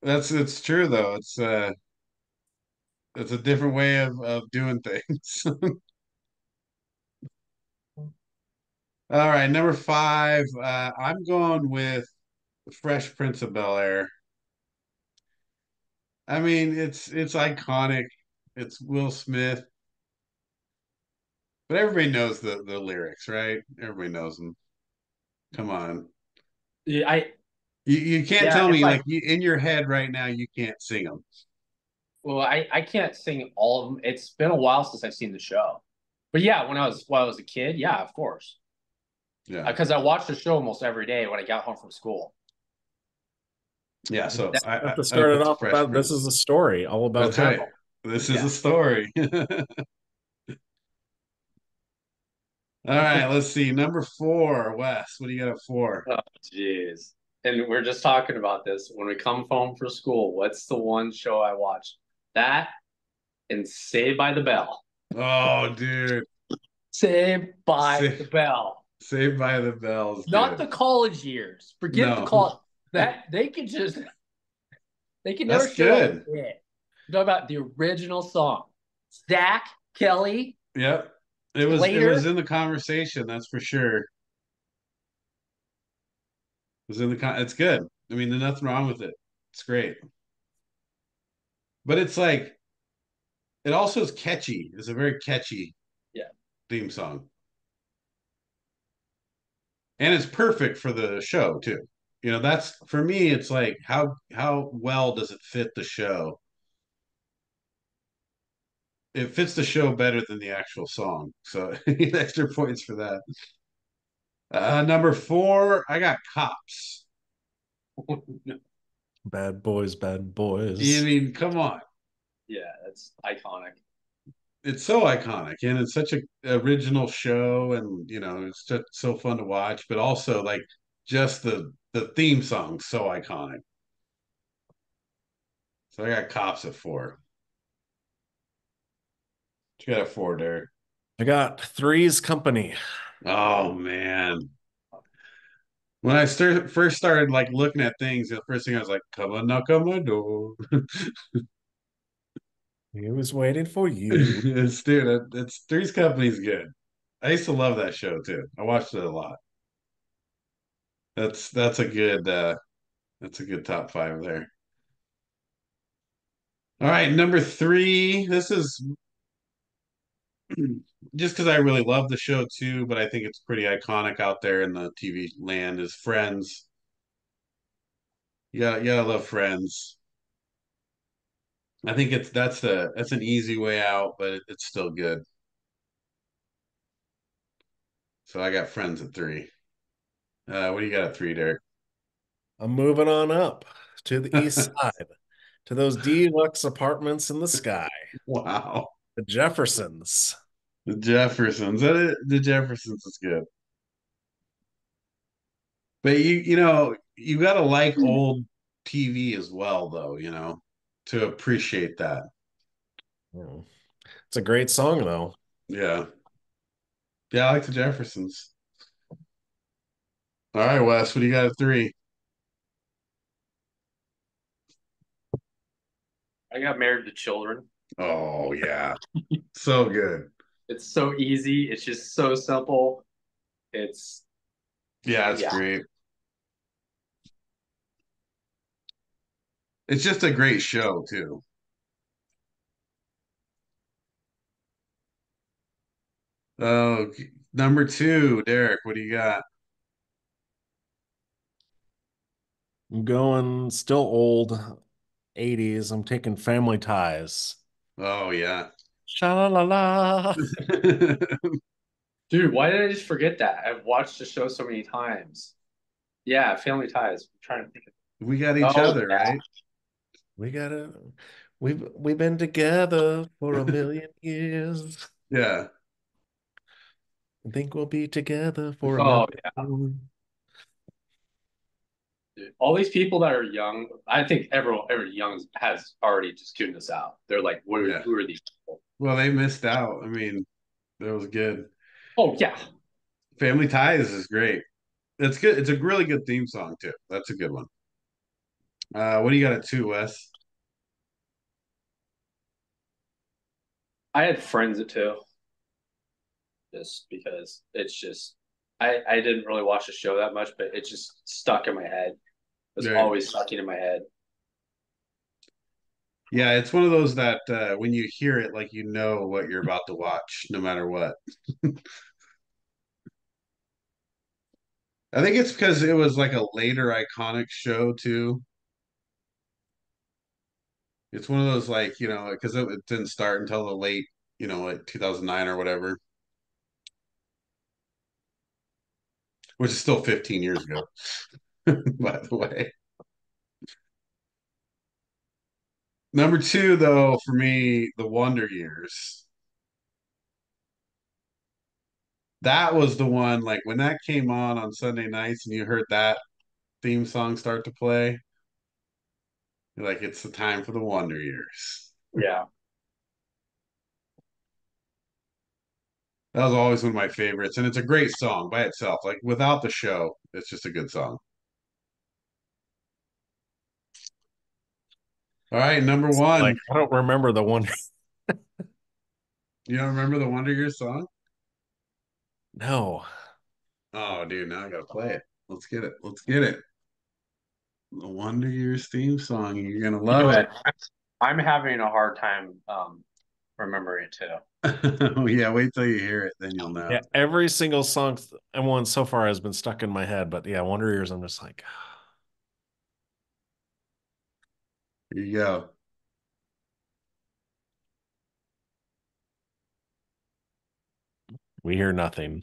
It's true though. It's a different way of doing things. All right, number 5. I'm going with Fresh Prince of Bel-Air. I mean, it's iconic. It's Will Smith, but everybody knows the lyrics, right? Everybody knows them. Come on. Yeah, You can't yeah, tell if me I like in your head right now you can't sing them. well, I can't sing all of them. It's been a while since I've seen the show. But yeah, when I was a kid, yeah, of course. Yeah. Because I watched the show almost every day when I got home from school. Yeah, so Have to I start it put the off Fresh about this is Prince. a story all about That's right. how. This is Yeah. a story. All right, let's see. Number 4, Wes. What do you got at 4? Oh, jeez. And we're just talking about this. When we come home from school, what's the one show I watched? That and Saved by the Bell. Oh, dude. Saved by the Sa- Bell. Saved by the Bells, Not good. the college years. Forget the No, college. That they can never that's show up good. it. I'm talking about the original song. Zach, Kelly, Yep. It was Slater. in the conversation, that's for sure. It was in it's good. I mean, there's nothing wrong with it. It's great. But it's like it also is catchy. It's a very catchy Yeah. theme song. And it's perfect for the show too. That's for me, it's like how well does it fit the show? It fits the show better than the actual song. So extra points for that. Number 4, I got Cops. Bad boys, bad I boys. mean, come on. Yeah, that's iconic. It's so iconic and it's such a original show and it's just so fun to watch, but also like just the theme song so iconic. So I got Cops at 4. You got at 4, Derek. I got Three's Company. Oh man. When I first started like looking at things, the first thing I was like, "Come on, knock on my door." He was waiting for you. It's Three's Company's good. I used to love that show too. I watched it a lot. That's a good top 5 there. All right, number 3. This is just because I really love the show too, but I think it's pretty iconic out there in the TV land is Friends. Yeah, you gotta love Friends. I think that's an easy way out, but it's still good. So I got Friends at 3. What do you got at 3, Derek? I'm moving on up to the east side, to those deluxe apartments in the sky, Wow. the Jeffersons. The Jeffersons. The Jeffersons is good. But you gotta like old TV as well, though, to appreciate that. Hmm. It's a great song, though. Yeah. Yeah, I like the Jeffersons. All right, Wes, what do you got at 3? I got married to children. Oh yeah, so good. It's so easy. It's just so simple. It's Yeah, it's yeah. great. It's just a great show too. Oh, number two, Derek, what do you got? I'm going still old 80s. I'm taking Family Ties. Oh yeah. Sha la la la. Dude, why did I just forget that? I've watched the show so many times. Yeah, Family Ties. I'm trying to think We got of. each Oh other, yeah. right? We gotta we've been together for a million years. Yeah. I think we'll be together for a Oh million yeah. more. Dude. All these people that are young, I think everyone young has already just tuned this out. They're like, Yeah. who are these people? Well, they missed out. I mean, that was good. Oh yeah. Family Ties is great. It's good. It's a really good theme song too. That's a good one. What do you got at two, Wes? I had friends at two, just because it's just I didn't really watch the show that much, but it just stuck in my head. It was Right. always stuck in my head. Yeah, it's one of those that when you hear it, like you know what you're about to watch, no matter what. I think it's because it was like a later iconic show too. It's one of those like, because it didn't start until the late, like 2009 or whatever, which is still 15 years ago, by the way. Number two, though, for me, The Wonder Years. That was the one, like when that came on Sunday nights and you heard that theme song start to play, you're like, it's the time for the Wonder Years. Yeah. That was always one of my favorites, and it's a great song by itself. Like without the show, it's just a good song. All right, number Like one. I don't remember the one. You don't remember the Wonder Years song? No. Oh, dude, now I gotta play it. Let's get it. Let's get it. The Wonder Years theme song. You're gonna You love know it. what? I'm having a hard time remembering it too. Oh yeah, wait till you hear it, then you'll know. Yeah, every single song and one so far has been stuck in my head, but yeah, Wonder Years, I'm just like, Here you go. we hear nothing.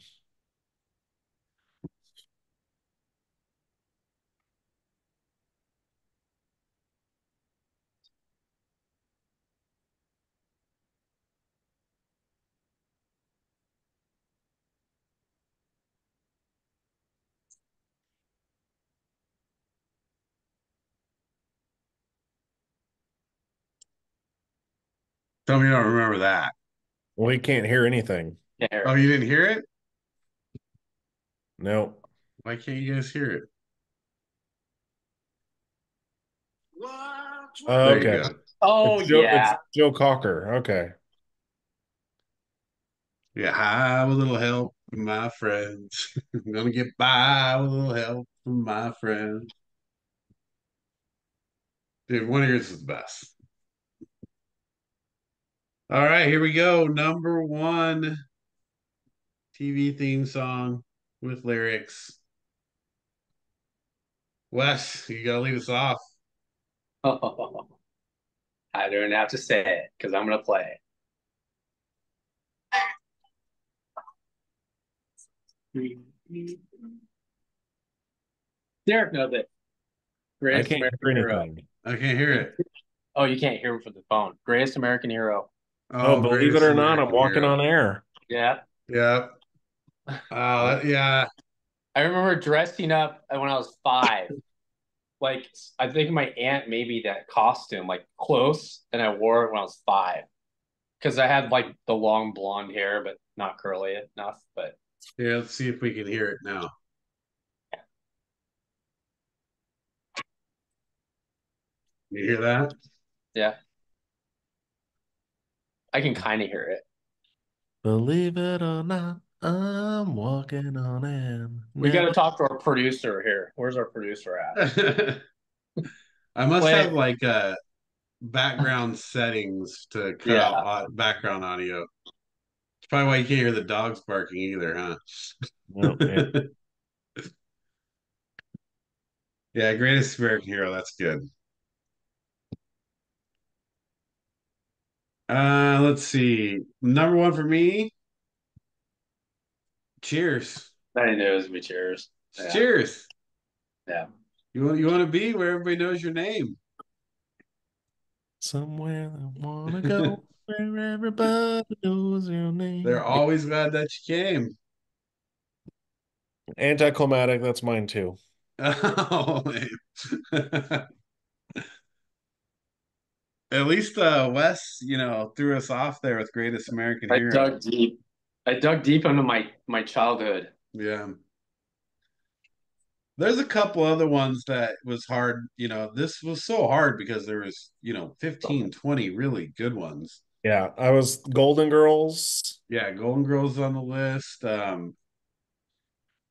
Tell me you don't remember that. We can't hear anything. Yeah. Oh, you didn't hear it? No. Why can't you guys hear it? There you Okay. go. Oh It's yeah. Joe Cocker. Okay. Yeah, hi with a little help from my friends. I'm gonna get by with a little help from my friends. Dude, Wonder Years is the best. All right, here we go. Number one TV theme song with lyrics. Wes, you gotta lead us off. I don't have to say it because I'm gonna play it. Derek knows it. I Greatest can't American hear Hero. anything. I can't hear it. Oh, you can't hear him from the phone. Greatest American Hero. Oh, Oh, believe it greatest or not, I'm American walking hero. on air. Yeah. Yep. Yeah. I remember dressing up when I was 5. Like I think my aunt made me that costume, like close, and I wore it when I was 5. Because I had like the long blonde hair, but not curly enough. But Yeah, let's see if we can hear it now. You hear that? yeah. I can kind of hear it. Believe it or not, I'm walking on air. We got to Never. talk to our producer here. Where's our producer at? I must Play have it. like background settings to cut out Yeah. background audio. It's probably why you can't hear the dogs barking either, huh? No, yeah. Yeah, greatest American hero. That's good. Let's see. Number one for me. Cheers. I knew it was me. Cheers. Yeah. Cheers. Yeah. You want to be where everybody knows your name. Somewhere I wanna go where everybody knows your They're name. always glad that you came. Anticlimactic, that's mine too. Oh, man. At least Wes, threw us off there with greatest American I hero. dug deep. I dug deep into my childhood. Yeah. There's a couple other ones that was hard. This was so hard because there was, 15, 20 really good ones. Yeah, I was Golden Girls. Yeah, Golden Girls on the list.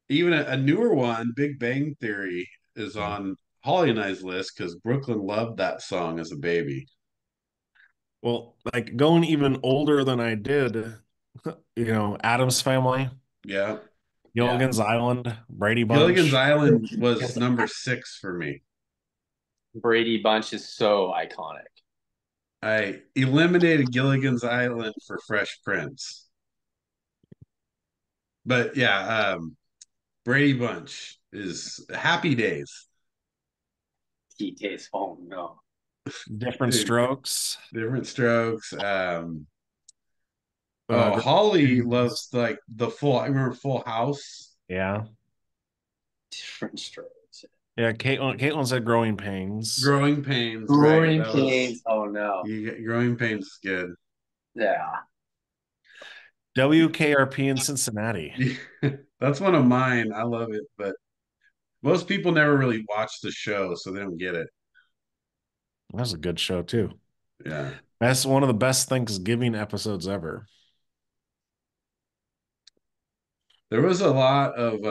Even a newer one, Big Bang Theory, is on Holly and I's list because Brooklyn loved that song as a baby. Well, like going even older than I did, Adam's Family, Yeah. Yeah. Gilligan's Island, Brady Gilligan's Bunch. Island was number 6 for me. Brady Bunch is so iconic. I eliminated Gilligan's Island for Fresh Prince. But yeah, Brady Bunch is Happy Days. He tastes. Oh no. Different Dude, Strokes. different strokes. Holly loves like I remember Full House. Yeah. Different strokes. Yeah, Caitlin said Growing Pains. Growing Pains, right? Growing That was pains. Oh no. Growing Pains is good. Yeah. WKRP in Cincinnati. That's one of mine. I love it, but most people never really watch the show, so they don't get it. That was a good show too. Yeah. That's one of the best Thanksgiving episodes ever. There was a lot of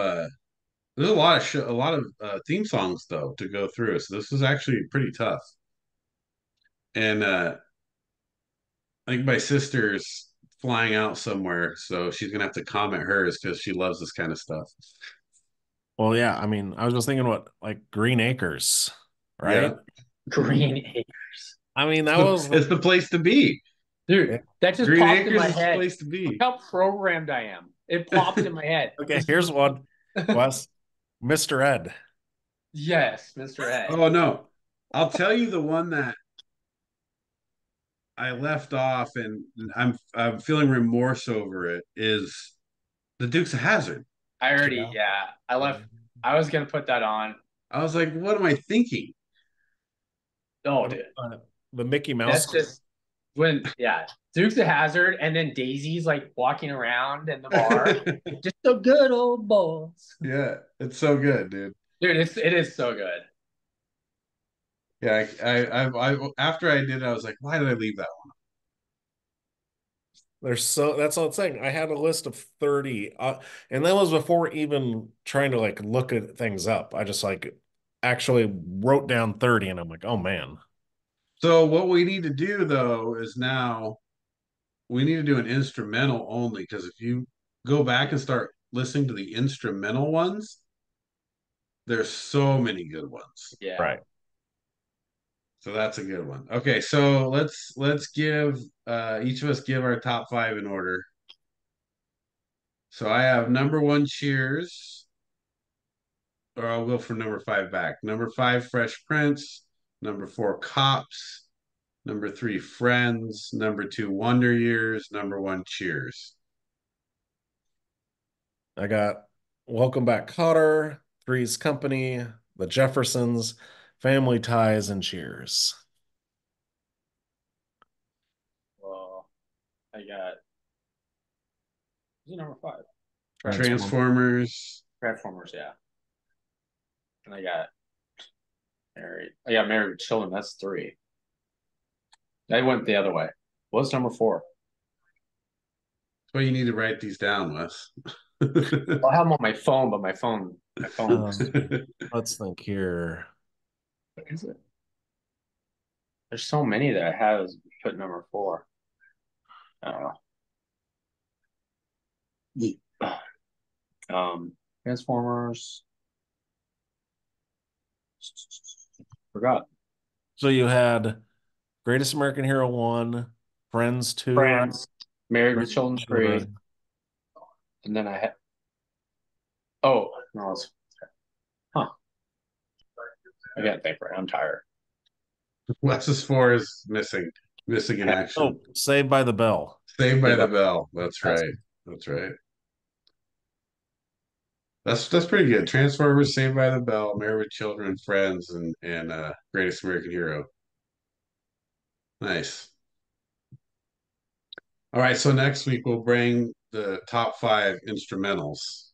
there's a lot of theme songs though to go through. So this was actually pretty tough. And I think my sister's flying out somewhere, so she's gonna have to comment hers because she loves this kind of stuff. Well, yeah, I mean, I was just thinking what like Green Acres, Yeah. right? Green Acres. I mean, that was It's the place to be. Dude, that just Green popped in Acres my is the head. place to Look be. how programmed I am. It popped in my head. okay. Here's one, Wes, Mr. Ed. Yes, Mr. Ed. Oh no. I'll tell you the one that I left off and I'm feeling remorse over it is the Dukes of Hazzard. I already, Yeah. yeah. I was gonna put that on. I was like, what am I thinking? Oh, dude. The Mickey Mouse. That's just yeah. Dukes of Hazzard and then Daisy's like walking around in the bar. Just so good old boys. Yeah, it's so good, dude. Dude, it is so good. Yeah, after I did it, I was like, why did I leave that one? That's all it's saying. I had a list of 30, and that was before even trying to like look at things up. I just like actually wrote down 30 and I'm like, oh man. So what we need to do though is now we need to do an instrumental only because if you go back and start listening to the instrumental ones, there's so many good ones. Yeah. Right. So that's a good one. Okay, so let's give each of us give our top 5 in order. So I have number 1 Cheers, or I'll go from number 5 back. Number 5 Fresh Prince, number 4 Cops, number 3 Friends, number 2 Wonder Years, number 1 Cheers. I got Welcome Back Cotter, Three's Company, The Jeffersons, Family Ties, and Cheers. Well, I got who's number 5? Transformers. Transformers, yeah. And I got Married with Children. That's 3. I went the other way. What's number 4? Well, you need to write these down, Wes. I'll have them on my phone, but my phone. Let's think here. What is it? There's so many that I have as put number 4. Uh, um, Transformers. Forgot. So you had Greatest American Hero 1, Friends 2, right? Friends. Married with Married Children 3, Children. and then I had. Oh no, it's huh. I can't think right. I'm tired. Wes's 4 is missing in action. Oh, Saved by the Bell. Saved by Save the up. Bell. That's That's right. That's right. That's pretty good. Transformers, Saved by the Bell, Married with Children, Friends, and Greatest American Hero. Nice. All right, so next week we'll bring the top 5 instrumentals.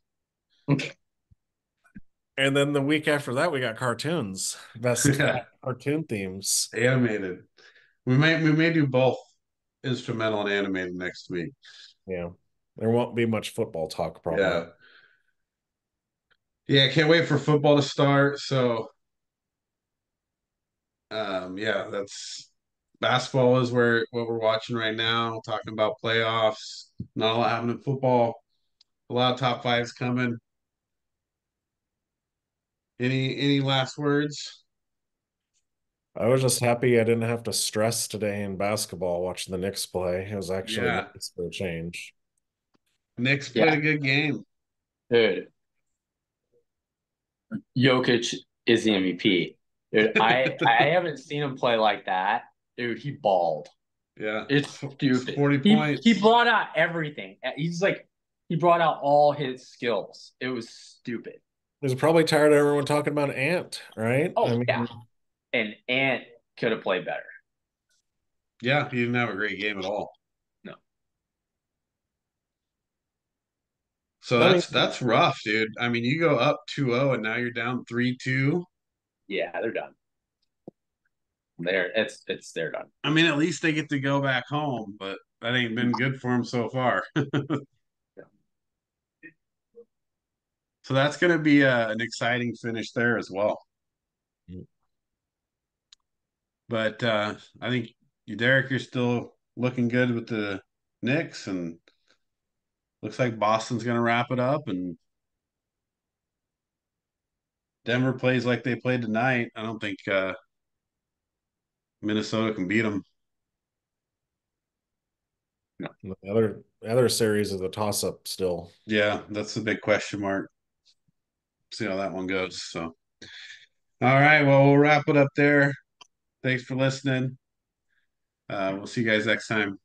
And then the week after that, we got cartoons. Best Yeah, cartoon themes. animated. We may do both instrumental and animated next week. Yeah. There won't be much football talk, probably. Yeah. Yeah, can't wait for football to start. So yeah, that's basketball is where what we're watching right now, talking about playoffs. Not a lot happening in football. A lot of top fives coming. Any last words? I was just happy I didn't have to stress today in basketball watching the Knicks play. It was actually Yeah. nice for a change. Knicks played Yeah, a good game. dude. Jokic is the MVP. Dude, I haven't seen him play like that. Dude, he balled. Yeah. It's stupid. 40 He points. brought out everything. He brought out all his skills. It was stupid. He was probably tired of everyone talking about Ant, right? I Oh yeah, mean, and Ant could have played better. Yeah, he didn't have a great game at all. No, So I mean, that's rough, dude. I mean, you go up 2-0 and now you're down 3-2. yeah, they're done. They're done. I mean, at least they get to go back home, but that ain't been good for them so far. Yeah. So that's going to be an exciting finish there as well. But I think you, Derek, you're still looking good with the Knicks, and looks like Boston's going to wrap it up, and Denver plays like they played tonight. I don't think Minnesota can beat them. No. the other series is a toss up still. Yeah, that's the big question mark. See how that one goes. So, all right, well, we'll wrap it up there. Thanks for listening. We'll see you guys next time.